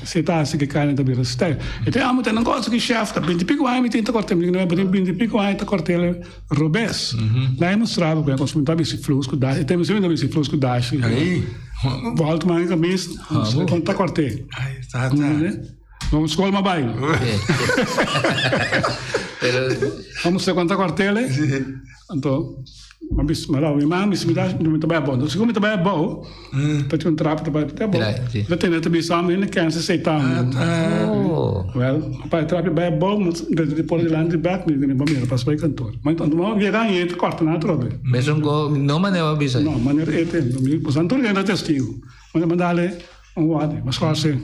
Speaker 5: Se tá assim que carne da beira está. Então amo ter negócio que chef tá bem de pico aí me tenta cortar, me não é bem de pico aí tá cortando robes. Lá eu mostrava que eu consumia esse fluxo da, temos ainda esse fluxo da.
Speaker 3: Aí,
Speaker 5: volta mais cabeça, quando tá cortei.
Speaker 3: Aí, tá.
Speaker 5: Vamos escola uma baile. Vamos ver quanto tá cortei, então mas lá o imam me dá me trabalha bom. Então se como trabalha bom, para te trabalho até bom. Já tem também só menina que antes aceitar. Well, pai trabalha bom, depois de lá de back me bom para para cantor. Mas então não virar aí corta na trobe.
Speaker 4: Mas não maneira bisa.
Speaker 5: Não, maneira é tem, o santo ainda testigo. Mas mandar-lhe warning, mas quase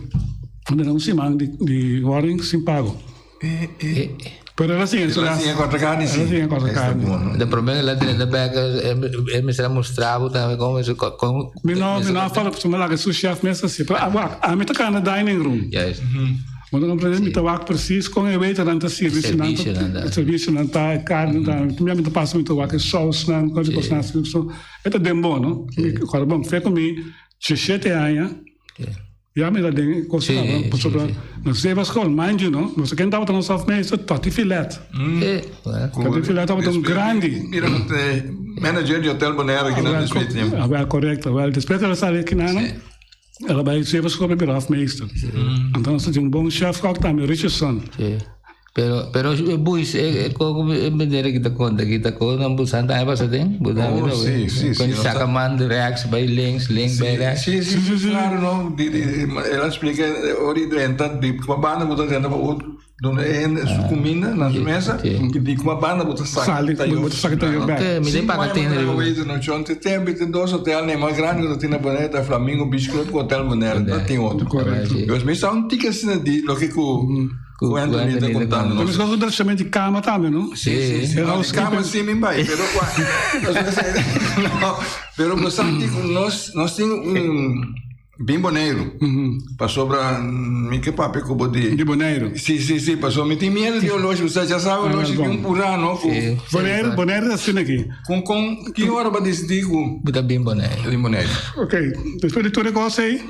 Speaker 5: não se manda de warning sem pago. Pero assim,
Speaker 3: é contra carne, sim.
Speaker 5: Assim é contra carne.
Speaker 4: O problema é lá dentro da bag é me será mostrado também como isso como.
Speaker 5: Não fala para você lá que o chefe mesmo assim. A mim tá cá na dining room.
Speaker 4: Yes.
Speaker 5: Mas não compreende, me tá lá preciso com o waiter não tá serviço não tá carne não. Tu me passa muito lá que sauce não, coisa que você não só. É tá bom, não? Agora bom, foi comigo 17 anos. Ja, me dat ding kost dan ze was gewoon, mind you, no? Você quem tava no soft meio, isso totti filet. Totti filet tava um grande.
Speaker 3: Mira, manager de hotel Bonaire aqui na Smith.
Speaker 5: Ah, correto. Well, depois ela saiu aqui na, ela vai ser was gewoon bij afmeester. Então nós temos bom chef kok também, Richardson.
Speaker 4: Pero buis como maneira que tá conta não busan tá para tem busan
Speaker 3: sim
Speaker 4: quando saca manda reax by links link by reax
Speaker 3: sim claro não ela explica ori dentro de uma banda botar dentro donde é sua comida na mesa que de uma banda botar saca
Speaker 5: tá eu
Speaker 4: ok me dê para ter
Speaker 3: no chão tem dois hotéis nem mais grande que tem na Boneta Flamingo Beach Club Hotel Boneta tem outro correto eu me são ticas de lo que o Anthony está contando.
Speaker 5: Mas nós não chamamos de cama também, não?
Speaker 3: Sim. As camas sim, me vai. Pero nós temos bem boneiro. Passou para mim que papo que bodi.
Speaker 5: De boneiro.
Speaker 3: Sim. Passou me tem medo de hoje. Você já sabe hoje que purano.
Speaker 5: Boneiro assim aqui.
Speaker 3: Com que hora para decidir?
Speaker 4: Buta bem boneiro.
Speaker 3: Bem boneiro.
Speaker 5: Ok. Depois de tudo negócio aí.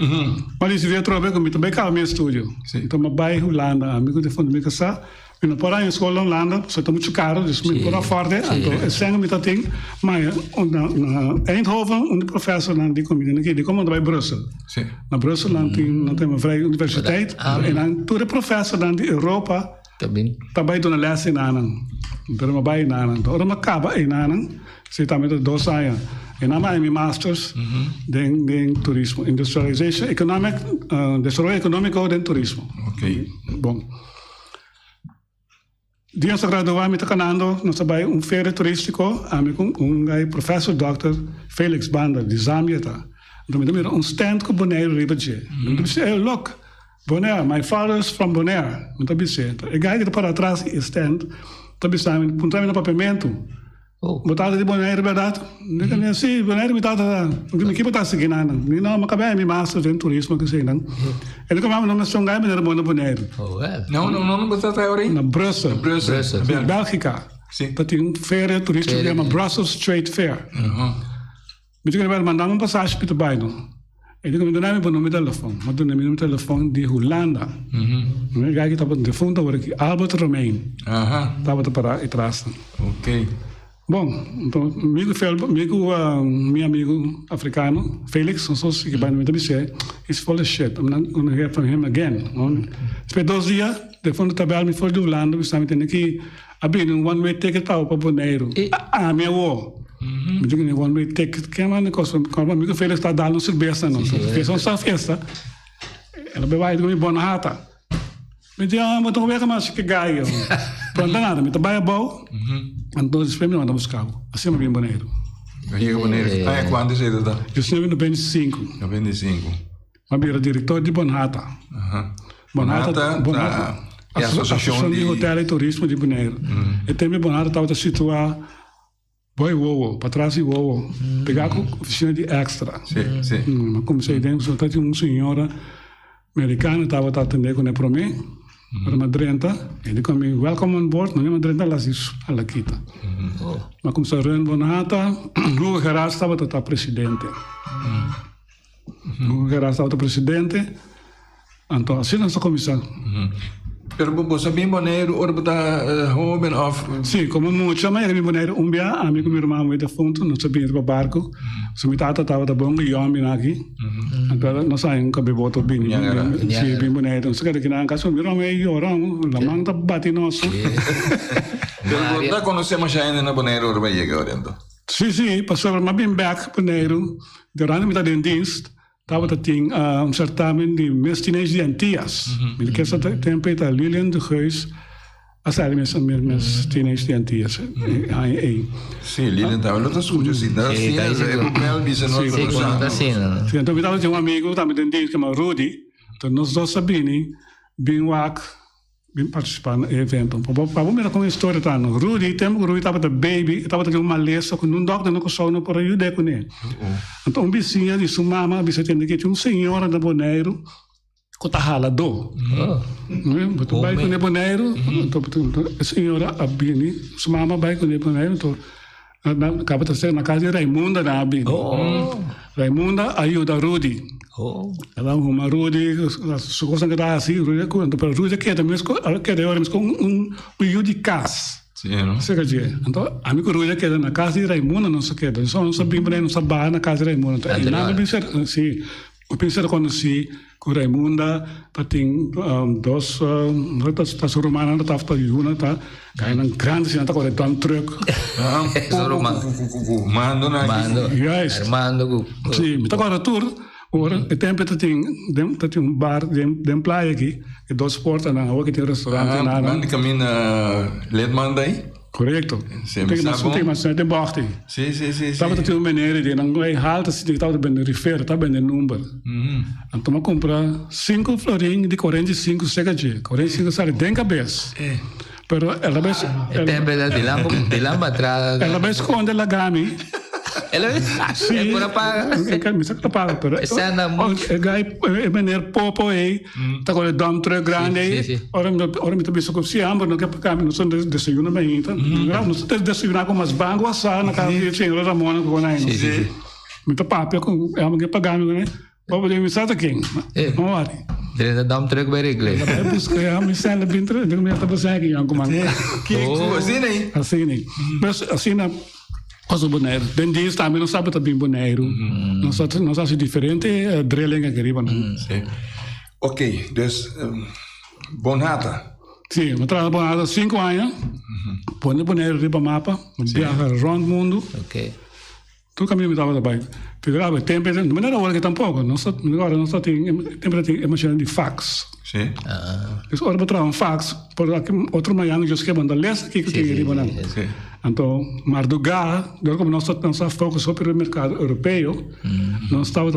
Speaker 5: Mas se vier trabalhar comigo também cá no meu estúdio. Então me vai Holanda, amigo de fundo me casa. não por aí escola Holanda, só está muito caro, dus me por forte, então é sem me tem, mas na Eindhoven, onde professor lá de comida, aqui, de como vai Brussel.
Speaker 3: Sim.
Speaker 5: Na Brussel lá tem uma vrije universiteit, en dan todo professor lá de Europa,
Speaker 4: Também.
Speaker 5: também dona les in aanang. Pero mabay in aanang. Ora makaba in aanang. Ze também de 2 anos. En dan mijn masters den turismo, industrialization, economic, desarrollo económico den turismo.
Speaker 3: Ok.
Speaker 5: Bom. Dia sa graduar me takanando, nós sabay feira turístico, ami kung professor Dr. Felix Banda de Zambia ta. Então me deu stand com Bonaire Ribaje. Então disse, hey, look, Bonaire, my father's from Bonaire. Então disse, e gai para trás e stand, então disse, punta no papamento. Botada de Bonaire, verdade? Diga assim, Bonaire me tata, me que botar seguindo, não, mas acabei me master em turismo que sei não. Ele como não me são gai me Bonaire.
Speaker 3: Não botar até agora aí.
Speaker 5: Na Brussel,
Speaker 3: Brussel.
Speaker 5: Bélgica.
Speaker 3: Sim.
Speaker 5: Dat tem feira turística que chama Brussels Trade Fair. Me diga vai mandar uma passagem para Biden. Ele me deu meu número de telefone, mas deu meu número de telefone de Holanda. Né, gai que estava de fundo agora aqui Albert Romein. Estava para atrás.
Speaker 3: Ok.
Speaker 5: Bom, então, meu amigo africano, Felix, não sei se vai me dizer, is full of shit. I'm not going to hear from him again. Depois 2 dias, depois do tabela, me foi de Holanda, me estava tendo que abrir one-way ticket para o Bonaire. Minha avó. Me digo, one-way ticket, que é uma coisa, como o amigo Felix está dando cerveja, não. Fez uma festa. Ela vai com boa rata. Me diz, mas estou vendo mais que gaio. Pronto, nada, me trabalha bom. Então, depois me manda buscar. Assim eu vim Bonaire.
Speaker 3: Hier Bonaire. Ah, quando você está?
Speaker 5: Eu estou em 95.
Speaker 3: 95.
Speaker 5: Mas eu era diretor de Bonhata. Bonhata
Speaker 3: é a Associação
Speaker 5: de Hotel e Turismo de Bonaire. E também Bonhata estava situado Boi Wowo, para trás de Wowo. Pegar a oficina de extra.
Speaker 3: Sim.
Speaker 5: Comecei dentro, só tinha uma senhora americana, estava atendendo com ele para mim. Para uma drenta, ele disse, welcome on board, não é uma drenta, ela disse, ela quita. Mas como se reuniu Bonhata, Hugo Gerard estava a presidente. Hugo Gerard estava presidente, então assim nós começamos.
Speaker 3: Pero você bem Bonaire, ou está home and off?
Speaker 5: Sim, como muito, mas ele Bonaire dia, amigo meu irmão me defunto, não sabia ir para barco, se me tata estava da bom e eu me aqui, então nós saímos com a bebota bem, sim, bem Bonaire, não sei que na casa meu irmão é orão, la mão tá batendo nosso.
Speaker 3: Pero você conhecemos já ainda na Bonaire ou vai chegar então?
Speaker 5: Sim, passou mas bem back Bonaire, durante me tá em dienst. Estava a certamen de Mestinês de Antillas. Ele quer essa tempo está Lilian de Geus, a série Mestinês de Antillas.
Speaker 3: Sim, Lilian estava lá das coisas assim, né? Sim, é o Melvis, não é?
Speaker 5: Sim, então eu tinha um amigo também de que chama Rudy, então nós dois sabíamos, bem wak, bem participar no evento. Para mim era com a história tá no Rudy, tempo que Rudy estava da baby, estava de uma maleza com um doctor não conseguiu para ajudar com ele. Então um vizinho de sua mama, disse que tinha uma senhora da Bonaire que está ralado. Então vai com ele Bonaire, então a senhora abini, sua mama vai com ele Bonaire, então acaba de ser na casa de Raimunda na abini. Raimunda ajuda Rudy. Ela arruma Rudy, as coisas que está assim, Rudy quando para Rudy que é mesmo, que é mesmo com um de casa.
Speaker 3: Sim,
Speaker 5: sei que é. Então, amigo Rudy que é na casa de Raimunda não sei que, então não sabia bem, não sabia na casa de Raimunda. E nada bem ser, sim. Eu pensei conheci com Raimunda, tem 2 tas romanas da tafta de Juna, tá? Cai na grande cena tá com um truck.
Speaker 3: Mando.
Speaker 5: Yes.
Speaker 4: Armando.
Speaker 5: Sim, me tá com tour. Ora, o tempo tem bar, tem praia aqui, e 2 portas na rua que tem restaurante na.
Speaker 3: Quando caminha Ledman daí?
Speaker 5: Correto. Tem mas tem borte.
Speaker 3: Sim.
Speaker 5: Estava tem uma maneira de não é alta se estava bem refer, tá bem número. Então comprar 5 florinhos de 45 CKG. 45 sai de cabeça. Pero ela vai
Speaker 4: de lamba atrás.
Speaker 5: Ela vai esconder a gami.
Speaker 4: Ela
Speaker 5: sim,
Speaker 4: por paga.
Speaker 5: Me saca paga, pero é gai é maneira popo aí, tá com o dom truck grande. Ora me também só com se amor não quer pagar, não são desayuno bem, então. Não são desayunar com umas bangos assar na casa de senhora Ramona com aí. Me tá papo com é alguém pagar, né? Vou poder me sair aqui. Não hora.
Speaker 4: Ele dá terug bij Rigley.
Speaker 5: Eu busquei a missão de bintre, de minha tabação aqui, eu comando.
Speaker 3: Que assim, né?
Speaker 5: Assim, né? Mas assim, na coisa boneiro. Den dias também não sabe também boneiro. Nós somos diferente, drilling aqui, né?
Speaker 3: Sim. Ok, dus Bonhata.
Speaker 5: Sim, eu trabalho Bonhata 5 anos. Põe boneiro riba mapa, viaja round mundo.
Speaker 4: Ok.
Speaker 5: Tudo caminho me dava trabalho. Ficava tempo, não era hora que tampouco. Agora não só tem emociona de fax.
Speaker 3: Sim.
Speaker 5: Isso hora para trabalhar um fax, por aqui outro manhã eu escrevo mandar lessa aqui que tem ali banana. Então, Marduga, como nós foco sobre o mercado europeu, nós estava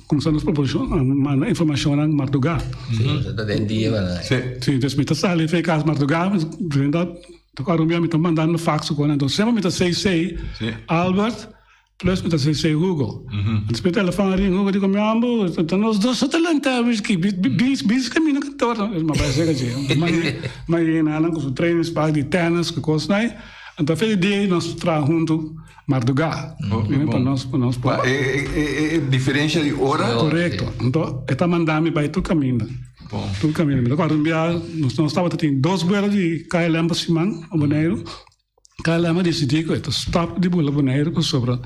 Speaker 5: começando a proporcionar informação em Marduga.
Speaker 4: Sim, está dentro dia, né?
Speaker 5: Sim, então me está ali fez caso Marduga, mas agora o meu me está mandando fax com, então sempre me está sei Albert plus met dat zei Hugo. Het speelt telefoon ring Hugo digo meu amor, então nós dois só talentamos que bis caminho que torna, mas vai ser assim. Mas na não com treinos para de tênis que coisa, né? Então fez dia nós tra junto Marduga. Para nós
Speaker 3: É diferença de hora?
Speaker 5: Correto. Então está mandando para tu caminho. Tu caminho. Agora nós estava tendo 2 vuelos de KLM para Simão, o Boneiro. KLM decidiu que stop de bola Boneiro para sobre.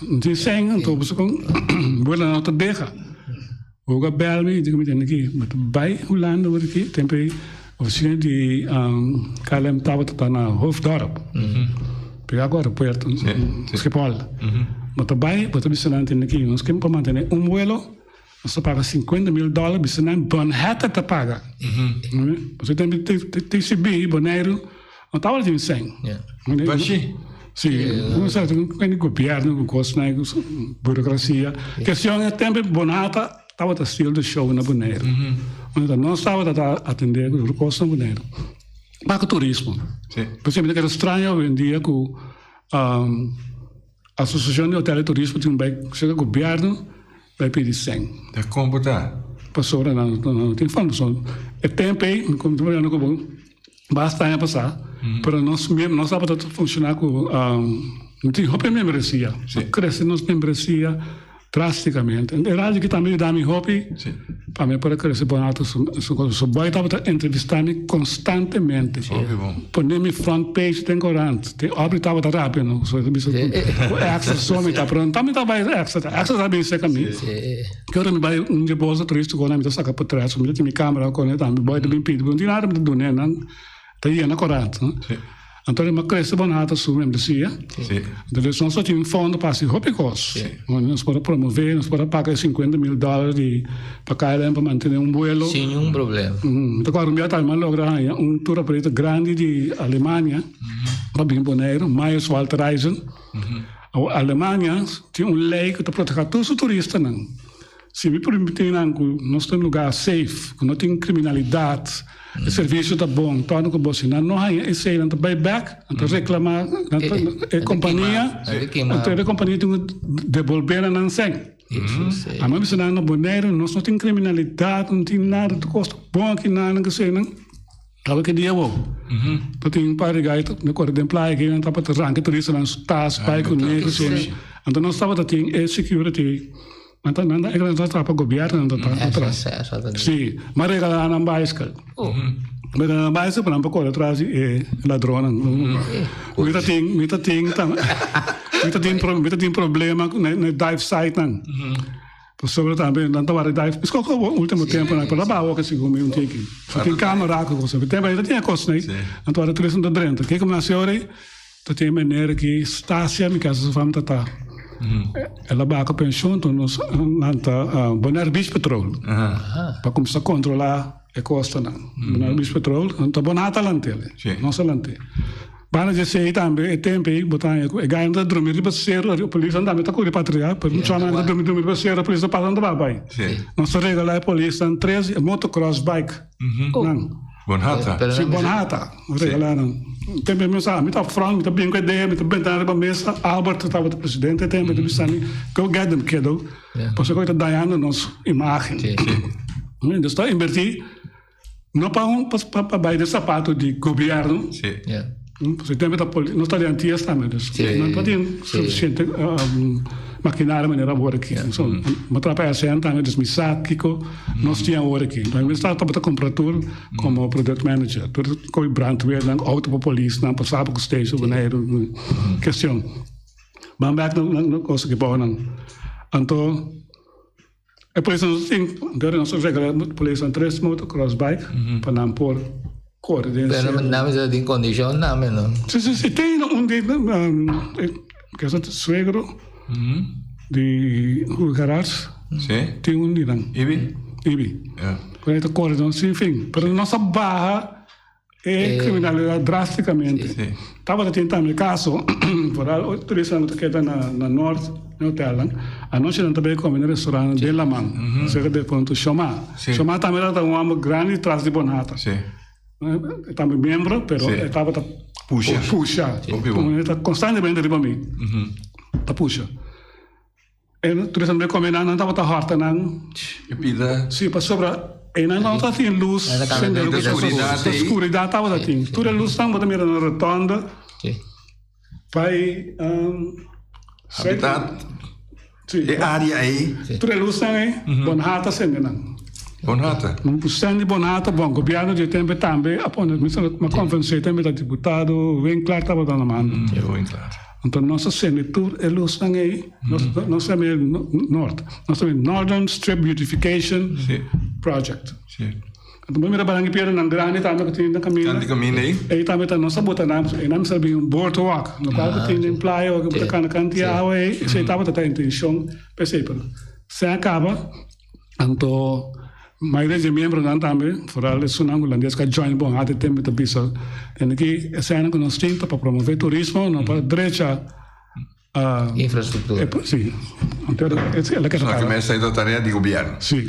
Speaker 5: Não sei, então você com bola não está beca. O Gabriel me diz que me aqui, mas vai Holanda por aqui, tempo oficina de KLM estava na Hoofddorp. Pegar agora perto, Schiphol. Mas vai, você me ensinar aqui, nós queremos para manter vuelo. Você paga $50,000, você não Bonhata te paga. Você tem TCB, Boneiro, não estava de 100.
Speaker 3: Vai sim?
Speaker 5: Sim, não sei, tem governo, custo, burocracia. A questão é tempo Bonhata estava a estilo de show na Boneiro. Então, não estava a atender o custo na Boneiro. Para o turismo. Por exemplo, era estranho hoje em dia que a Associação de Hotel e Turismo chega ao governo, vai pedir 100.
Speaker 3: É como tá?
Speaker 5: Passou, não tem função. É tempo aí, como tu falando com basta aí passar, para nós mesmo, nós estamos a funcionar com, não tem roupa membresia, cresce nossa membresia drasticamente. É rádio que também dá minha roupa, para mim para crescer Bonhata, só vai estar entrevistando constantemente. Põe-me front page, tem corante, abre estava da rápido, não sou access só me está pronto, também está vai access a bem seca mim. Que hora me vai de bolsa turista quando me saca para trás, me tem minha câmera com ele, também vai também pedir, não tem nada de doer, não, tá aí na corante. Então, uma cresce Bonhata sua membresia. Então, nós só tínhamos fundo para se roupa e coisa. Nós podemos promover, nós podemos pagar $50,000 para KLM para manter vuelo.
Speaker 4: Sem nenhum problema.
Speaker 5: Então, agora, o meu também logra tour operativo grande de Alemanha, para bem Boneiro, mais Walter Reisen. A Alemanha tem lei que protege todos os turistas. Se me permitir, nós temos um lugar safe, que não tem criminalidade, o serviço está bom, torna que você não há esse não vai back, então reclamar, a companhia, então a companhia tem que devolver a não sei. A mãe me na Boneiro, nós não tem criminalidade, não tem nada, tu custa bom aqui nada que sei não. Tava que dia bom. Tu tem um par de gaitos, no corpo de empleo que não está para arrancar turista não está pai com ele, então nós estava tem security. Então, não é que nós estamos para o governo, não está atrás. Sim, mas regalar na bicycle. Regalar na bicycle, para não correr atrás é ladrona. Muita tem problema no dive site, não. Sobre também, não estava dive. Mas qual é o último tempo, não? Para lá, que se come um tique. Tem câmera, que você tem, mas tem a coisa, né? Então, era 330. O que como a senhora, tu tem maneira que Estácia, minha casa, vamos tratar. Ela vai com a pensão, então nós vamos Bonaire Beach Petrol para começar a controlar a costa. Bonaire Beach Petrol, então Bonhata lantele, nossa lantele. Para dizer também, é tempo aí, botar é ganhar de dormir para ser, a polícia anda muito correr para triar, para não chamar de dormir para ser, a polícia passando para baixo. Nós regalar a polícia 13 motocross bike.
Speaker 3: Bonhata?
Speaker 5: Sim, Bonhata. Regalaram. Tem bem pensar, me está front, me está bem com a ideia, me está bem para a mesa. Albert estava o presidente, tem bem pensar, go get them, kiddo. Por isso que está dando nossa imagem. Então, está invertir, não para baixo de sapato de governo. Você tem que nós estamos antigas também. Não pode ter suficiente maquinária maneira hora aqui. So, uma trapa é sempre também dos misakiko, nós tínhamos hora aqui. Então, eu estava a comprar tudo como product manager. Tudo com brandweer, auto para polícia, não passava com o station, banheiro, questão. Mas back não consegui pôr não. Então, a polícia não tem, então nós regulamos a polícia 3 motocross bike para não pôr cor.
Speaker 4: Pero não é de condição, não é não.
Speaker 5: Sim, tem que é o suegro de garagem.
Speaker 3: Sim.
Speaker 5: Tem dia não.
Speaker 3: Ibi?
Speaker 5: Quando está cor, então, enfim, para nossa barra é criminalidade drasticamente. Estava tentando o caso, por o turista que está na norte, no hotel, a noite não também come no restaurante de La Man, cerca de ponto Choma. Choma também era um homem grande atrás de Bonata. Estava membro, pero estava puxa. Está constantemente riba mim. Está puxa. E turista também come não estava tá horta não.
Speaker 3: E pida.
Speaker 5: Sim, para sobra. E não está tem luz, a escuridade estava assim. Toda a luz estava também na rotonda. Vai
Speaker 3: habitat. E área aí.
Speaker 5: Toda a luz também. Bonata sendo não.
Speaker 3: Bonata.
Speaker 5: Não puxando de Bonata, bom, o governo de tempo também, após uma conferência também da deputado, bem claro estava dando mano.
Speaker 3: Bem claro.
Speaker 5: Então nossa senatura é luz também. Nós também norte. Nós também Northern Strip Beautification Project. Então primeiro barang piada nang grande também que tem na caminho. E também tá nossa bota na, e não sabe boardwalk, no qual que tem imply ou que tá na cantia aí, se estava tá intenção, pensei para. Se acaba, então maioria de membros não também, fora o sunang holandês que join bom até tempo de bisa. E aqui essa é que nós temos para promover turismo, não para direita
Speaker 4: infraestrutura.
Speaker 5: Sim. Então ela quer
Speaker 3: fazer. Começa a tarefa de governo.
Speaker 5: Sim.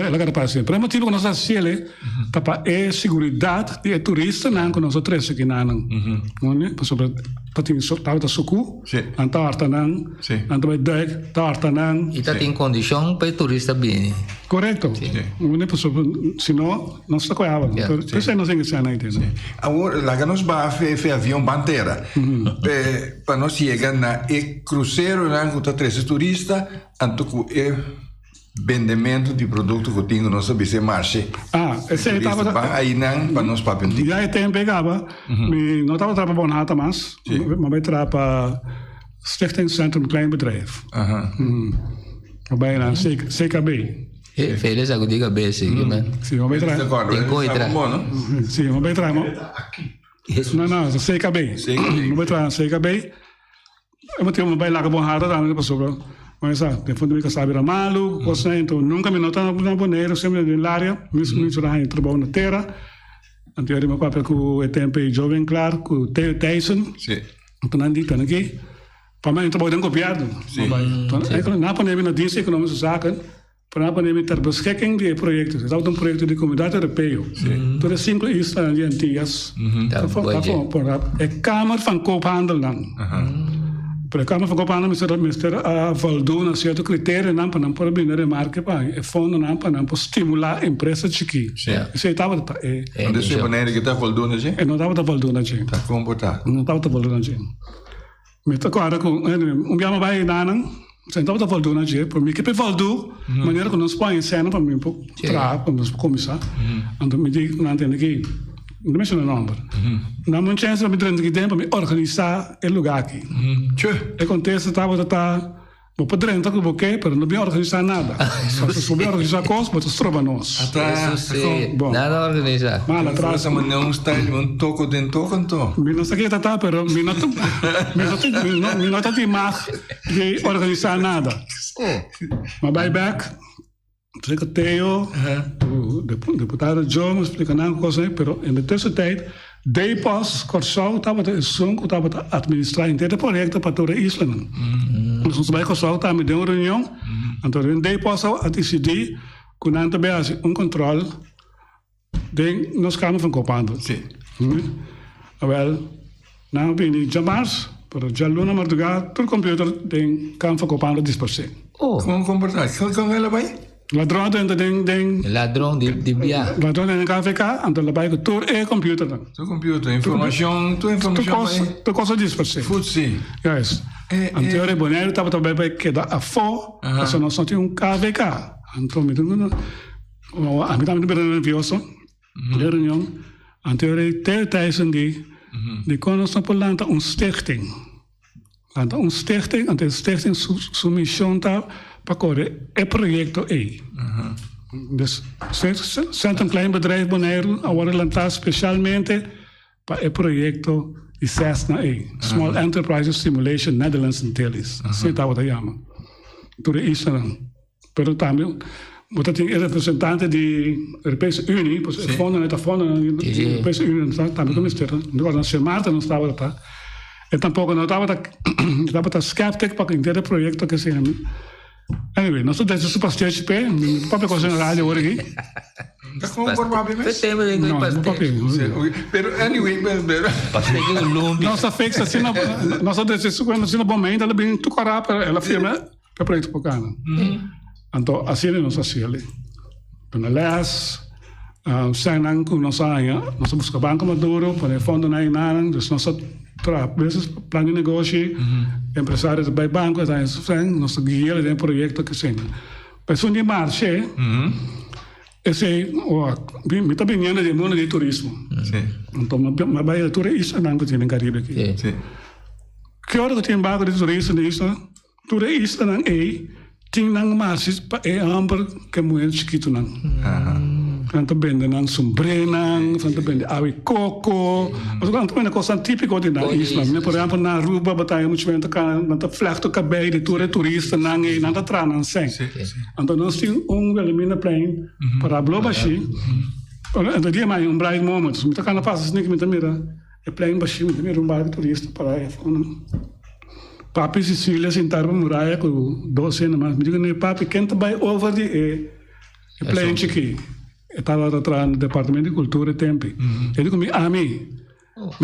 Speaker 5: Ela quer fazer. Para motivo que nós fazemos para é segurança de turista não que nós três aqui não. Não, para sobre para ter estava suku, anta artanan, anta vai dek, ta artanan.
Speaker 4: E tá tem condição para turista bem.
Speaker 5: Correto. Não é possível, senão não se coiava. Então, isso não tem que ser na ideia.
Speaker 3: Agora, lá que nós vamos fazer avião bandeira, para nós chegar na cruzeiro, lá que tá três turistas, então é vendimento de produto que tem no nosso bice marché.
Speaker 5: Esse estava
Speaker 3: aí não para nós papel.
Speaker 5: E aí tem pegava, me não estava trabalhando Bonata mas, mas vai trabalhar Stichting Centrum Klein Bedrijf. Waarbij na CKB.
Speaker 4: Feliz aku diga basic, né?
Speaker 5: Sim, mas vai trabalhar.
Speaker 4: Tem coisa.
Speaker 5: Sim, mas vai trabalhar. Não, CKB. Não vai trabalhar CKB. Eu vou ter uma baila com Bonata também para sobre. Mas tem fundo que sabe era malo, coisa então nunca me notava na boneira, sempre na área, me já em trabalho na terra. Então eu me papel com o tempo jovem claro, com o Tyson.
Speaker 3: Sim.
Speaker 5: Então não dito aqui, para mim trabalho dentro copiado. Então na pandemia na dienste economische zaken, para na pandemia ter beschikking die projecten. Het is een project de comunidade europeu. Então é simples isso de antigas. É Kamer van Koophandel dan. Para a Câmara de Coophandel, a voldoen a certo critério não para não pôr bem na marca, é fundo não para não estimular a empresa chique. Isso aí estava
Speaker 3: onde se maneira que está voldoen assim?
Speaker 5: Não estava voldoen assim.
Speaker 3: Está comportado.
Speaker 5: Não estava voldoen assim. Mas agora com dia vai não, você estava voldoen assim. Para mim que para voldoen, maneira que nós põe em cena para mim para nós começar. Então me diz não tem aqui. Não mexe no número. Não me chance para me trazer tempo para me organizar o lugar aqui. Acontece estava vou poder entrar com o buquê, mas não me organizar nada. Se me organizar coisas, mas trova nós.
Speaker 4: Nada organizar.
Speaker 5: Mal atrás.
Speaker 3: Mas não está toco dentro canto.
Speaker 5: Me não sei que tá, pero me não tá de mais de organizar nada. Mas buyback. Secretário, o deputado João me explicando uma coisa, mas na terceira tijd, depois, Corsol estava a administrar inteiro o projeto para toda a isla. Nós vai Corsol também deu uma reunião, então depois a decidir que não também há controle de nós Câmara van Koophandel. Wel, não vem de Jamars, para já Luna Mardugar, todo computer de Câmara van Koophandel disponível.
Speaker 3: Como comportar? Como ela vai?
Speaker 5: Ladrão dentro de
Speaker 4: ladrão de via.
Speaker 5: Ladrão dentro do KVK, então lá vai com todo é computer.
Speaker 3: Tu computer, informação, tu informação.
Speaker 5: Tu coisa disso para ser.
Speaker 3: Futsi.
Speaker 5: Yes. Anterior Bonaire estava também para quedar a fo, essa nós só tinha KVK. Então me dando a mim também bem nervioso. De reunião anterior tijdens de konos op lanta stichting. Lanta stichting, en de stichting su mission ta para correr é projeto E. Dus sent een klein bedrijf Bonaire, agora lanta specialmente para é projeto de SESNA E, Small Enterprises Stimulation Netherlands and Telis. Assim tá o que chama. Tudo isso não. Pero também Mutta tinha representante da Europese Unie, pois fonden da Europese Unie, também como isso, agora na Marta não estava lá. E tampouco não estava skeptic para aquele projeto que se chama. Anyway, nós estamos super stage pé, papo coisa na rádio hoje aqui.
Speaker 3: Provavelmente.
Speaker 5: Não, papo.
Speaker 3: Pero anyway,
Speaker 5: nossa fixa assim, nossa decisão quando assim bom ainda ela bem tu corá para ela firma para projeto bacana. Então, assim nós fazíamos. Então, aliás, senang kung nasa busca Banco Maduro, para fundo na inanan, dus nasa vezes plano de negócio, empresários by banco, nós guiamos em projeto que sim. Mas de marcha, esse, me está vendo de mundo de turismo. Então, uma baía de turista não tem no Caribe aqui. Que hora que tem banco de turismo nisso? Turista não é tinha nang marches pa amber que muito chiquito nang. Tanto bende nang sombrenang, tanto bende awi coco. Mas quando também é coisa típica de na isla, né? Por exemplo, na Aruba batalha muito bem tocar, na flechto cabelo de turista nang e nada tranan sem. Então nós tínhamos elimina plane para blobashi. Então dia mais bright moment, me tocar na passa assim que me mira, é plane baixo, me mira bar turista para Papi Sicília sentar para muralha com 12 anos, mas me digo, né, papi, quem vai over de plane aqui? Eu estava atrás no Departamento de Cultura e Tempo. Eu digo, me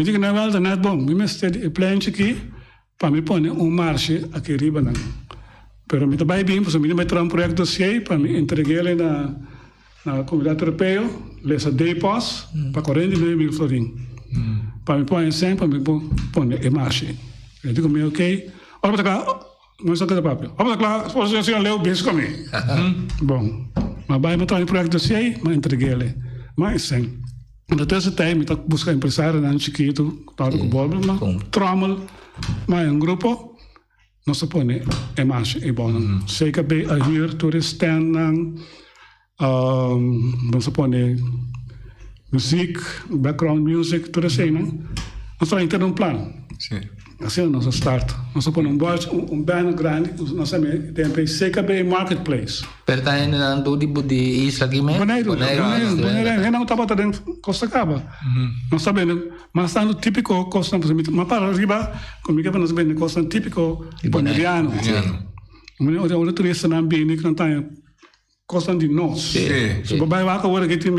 Speaker 5: digo, não é nada bom, me mestei de plane aqui, para me pôr marcha aqui riba, não. Pero me vai bem, porque me vai trazer projeto dossiê, para me entregar ele na comunidade europeia, lesa depós, para 49 mil florins. Para me pôr sempre, para me pôr marcha. Eu digo, ok. Olha para cá, não sei o que é papo. Olha para cá, você já leu bem comigo. Bom, mas vai me trazer um projeto dossiê, mas entreguei ele. Mas sim. Então, esse tempo, eu busco empresário, né, chiquito, tal com bobo, trommel, mas um grupo, nós se põe em marcha, e bom. Sei que bem, a hier, turisten, nós se põe música, background music, tudo assim, né? Nós vamos ter plano.
Speaker 3: Sim.
Speaker 5: Assim nós start. Nós põe banner grande, nós temos CKB Marketplace.
Speaker 4: Pertany na tudo de isla aqui mesmo?
Speaker 5: Bonaire, não estava dentro Costa Caba. Nós sabemos, mas está no típico Costa, mas para arriba, comigo nós vemos Costa típico bonaireano. O turista não vem, que não tem Costa de nós. Se o babai vai agora que tem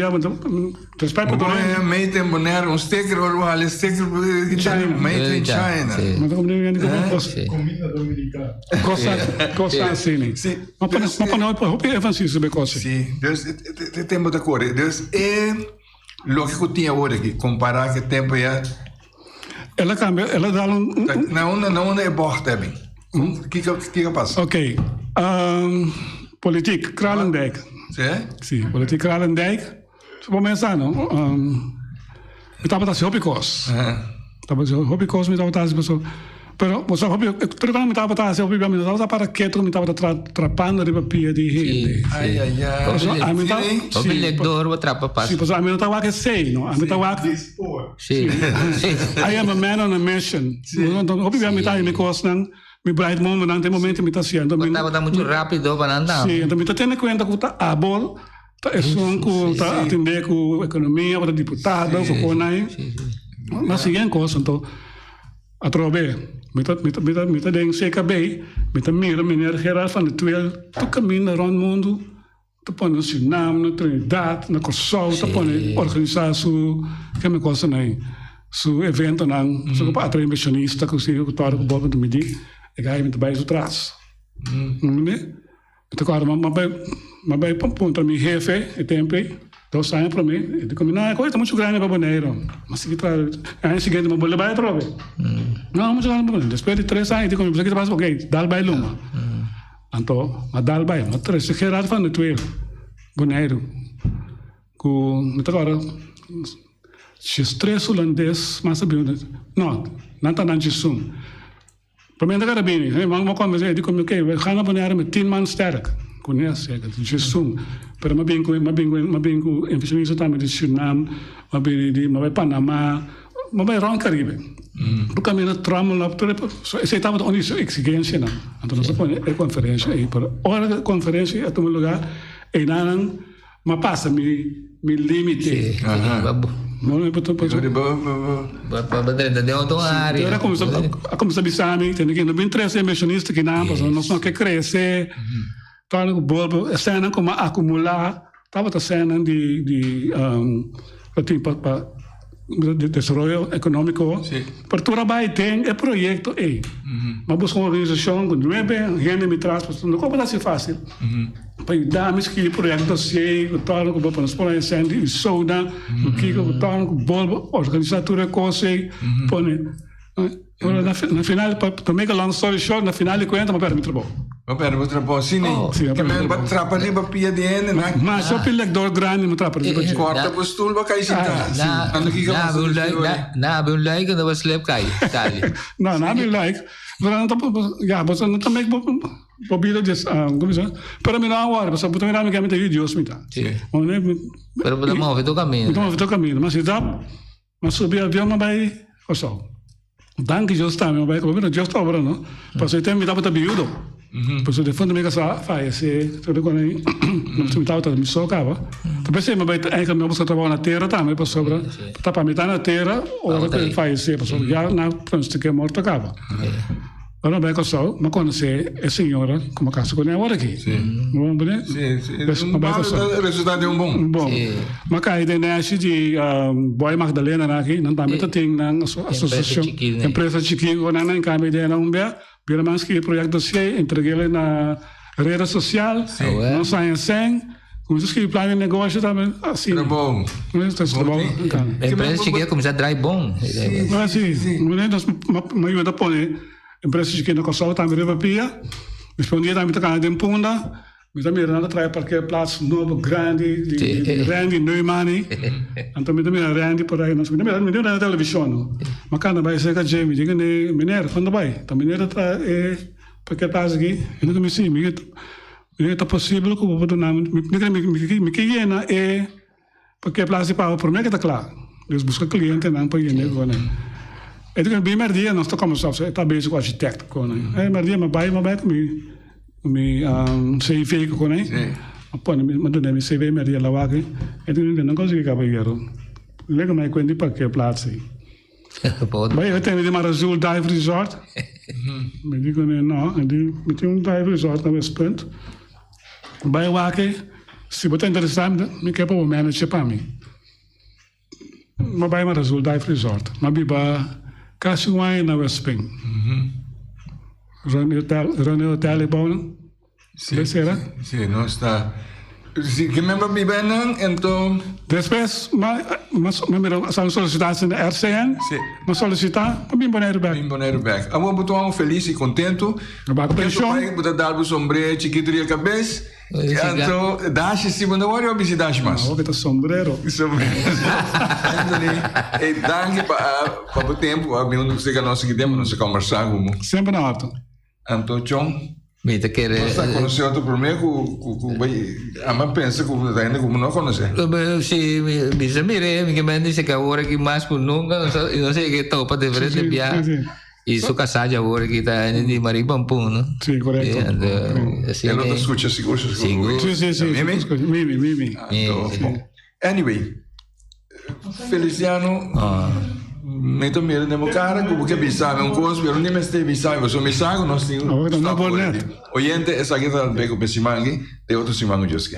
Speaker 5: respeito
Speaker 3: por ele. Made in Bonaire, sticker ou o sticker made in China.
Speaker 5: Mas como ninguém gosta.
Speaker 8: Comida dominicana.
Speaker 5: Costa assim. Mas para nós, o que é fácil sobre Costa?
Speaker 3: Sim, tem muita coisa. Deus é o que eu tinha agora aqui, comparar que tempo é.
Speaker 5: Ela cambia, ela dá
Speaker 3: Não é bom também. O que passa?
Speaker 5: Ok. Politiek, Kralendijk.
Speaker 3: Sim,
Speaker 5: politiek Kralendijk. Se começar, não? Eu estava assim, hobbycos. Estava assim, hobbycos, me estava assim, pero você hobby, tudo que me estava assim, hobby, me estava para quieto, me estava trapando de papia de gente.
Speaker 3: Ai.
Speaker 4: O lector vai trapa passa.
Speaker 5: Sim, a mim não estava que sei, não? A mim estava que
Speaker 4: Sim.
Speaker 5: I am a man on a mission. Então, hobby, me estava me costan. Mi bright moment nante momento mi está haciendo.
Speaker 4: Está muito rápido para andar.
Speaker 5: Sim, então me está tendo conta que está abol, está está atender com economia, para deputado, com conai. Mas seguem coisa, então a trobe, me está dando CKB, me está mira meneer geral van de twee, tu caminha rond mundo, tu põe no Suriname, no Trinidad, na Curaçao, tu põe organizar su que me coisa aí, su evento não, su para atrair inversionista, que o senhor que toca com bobo do midi. Ik ga even bij zo traas. Nee? Então, claro, mas vai para mim, jefe, e tempo, então saem para mim, e digo, não, é coisa muito grande para Bonaire, mas se que traz, a gente seguinte, mas vou levar a trove. Não, vamos jogar no Bruno. Depois de 3 anos, eu comecei a fazer, ok, dalbai luma. Então, mas dalbai, mas 3 sequer van de 2 boneiro. Com, agora, os 3 holandeses, mas não está na Jisum. Para mim, agora bem, vamos começar, eu digo, ok, we gaan naar boneiro met 10 man sterk. Conhece, Jisum. Pero mas bem com investimento também de Suriname, mas bem de Panamá, mas bem around Caribe. Porque a minha trama lá, esse estava onde isso exigência não. Então nós põe a conferência aí para hora da conferência a tomar lugar e não mas passa me limite. Não é para
Speaker 4: de outra área.
Speaker 5: Era como sabe sabe, tem que no bem 3 emissionista que não, nós não quer crescer. Então o bolo, a cena como acumular, estava a cena de desenvolvimento econômico. Para trabalhar tem projeto aí. Mas buscar uma organização que não é bem, gente me traz, não como assim fácil. Para dar me que projeto dossiê, o tal que para nos pôr em cena de soda, o que o tal que bolo, organizatura coisa, põe. Na final, para make a long story short, na final de conta, mas pera, me trabalho.
Speaker 3: Mas trabalho, sim, né? Que me trapa de papia de ene, né?
Speaker 5: Mas só pelo lector grande, me trapa de
Speaker 3: corta o stool, vai cair sentar.
Speaker 4: Na, bem like, não vai sleep cai.
Speaker 5: Não, bem like. Você não também pobida de, como se para mim não hora, você botar me caminho de vídeos, me tá.
Speaker 4: Pero podemos mover do caminho.
Speaker 5: Então, mover do caminho, mas se dá, mas subir avião, mas vai, o sol. Danke Deus também, mas como não Deus tá agora, não? Porque tem me dá para biudo. Porque de fundo me casa faz, tudo quando não se me tá me socava. Depois se me vai aí que me você trabalha na terra também, para sobra, tá para me tá na terra, ou que faz se, para sobra já na frente que morto acaba. Ora bem, pessoal, mas conhecer a senhora como a casa com ela aqui.
Speaker 3: Sim.
Speaker 5: Bom, né?
Speaker 3: Sim. O resultado é bom.
Speaker 5: Bom. Mas cá ainda né de Boy Magdalena aqui, não também tem na associação empresa chiquinho, não em câmbio de não ver, pelo menos que projeto se entreguei na rede social, não sai sem. Como se que plano de negócio também assim.
Speaker 3: É bom.
Speaker 5: Está bom.
Speaker 4: A empresa chiquinha começa a drive bom.
Speaker 5: Sim. Mas eu da põe empresa chiquinha com só também repapia. Respondia também tá de punda. Mas também nada traz porque plaats novo grande de Randy Neumann. Então me também Randy por aí nós me na televisão. Mas quando vai ser que Jamie diga né mineiro quando vai. Também era porque tá aqui. Eu não me sei, me é possível que eu vou dar me que na porque plaats para por mim que tá claro. Eles buscam cliente não para ir nego né. E então bem mais dia nós tocamos só tá bem com arquiteto com né. Mais dia mas vai comigo. Me CV com né. Após me dá me CV mais dia lá aqui. Então não consegui cabelo. Lega mais quando para que plaats. Vai eu tenho de Mar Azul Dive Resort. Me digo não, me tem dive resort na West Point. Vai lá que se você interessado, me quer para o manager para mim. Mas vai Mar Azul Dive Resort. Mas biba Casuai na West Point. Rone Hotel é bom?
Speaker 3: Sim, não está. Se que membro bibenang, então.
Speaker 5: Depois, mas são solicitações da RCN.
Speaker 3: Sim.
Speaker 5: Mas solicitar para mim boneiro back.
Speaker 3: Bem boneiro back. A bom botar feliz e contento.
Speaker 5: Back pensão.
Speaker 3: Vai botar dar o sombrero chiquito a cabeça. Então, dash se bunda hora ou dash mais.
Speaker 5: Ah, o sombrero.
Speaker 3: Sombrero. E danke para o tempo, a mim não sei que nós seguimos, não sei conversar como.
Speaker 5: Sempre na hora.
Speaker 3: Então, John.
Speaker 4: Mita querer.
Speaker 3: Você conheceu outro primeiro a mãe pensa que o ainda como não conhece.
Speaker 4: Se bisa mire, que me dice que agora que mais por nunca, não sei que topa de frente de via. E su casagem agora que tá de Maribampu, não?
Speaker 5: Sim, correto.
Speaker 3: Assim. Ela escuta seguro.
Speaker 5: Sim. Mimi.
Speaker 3: Anyway, Feliciano. Então me demo cara como que bisava coisa, pero nem me este bisava, eu sou misago, nós temos. Oyente, essa aqui tá bem com pesimangue, de outro simango Josque.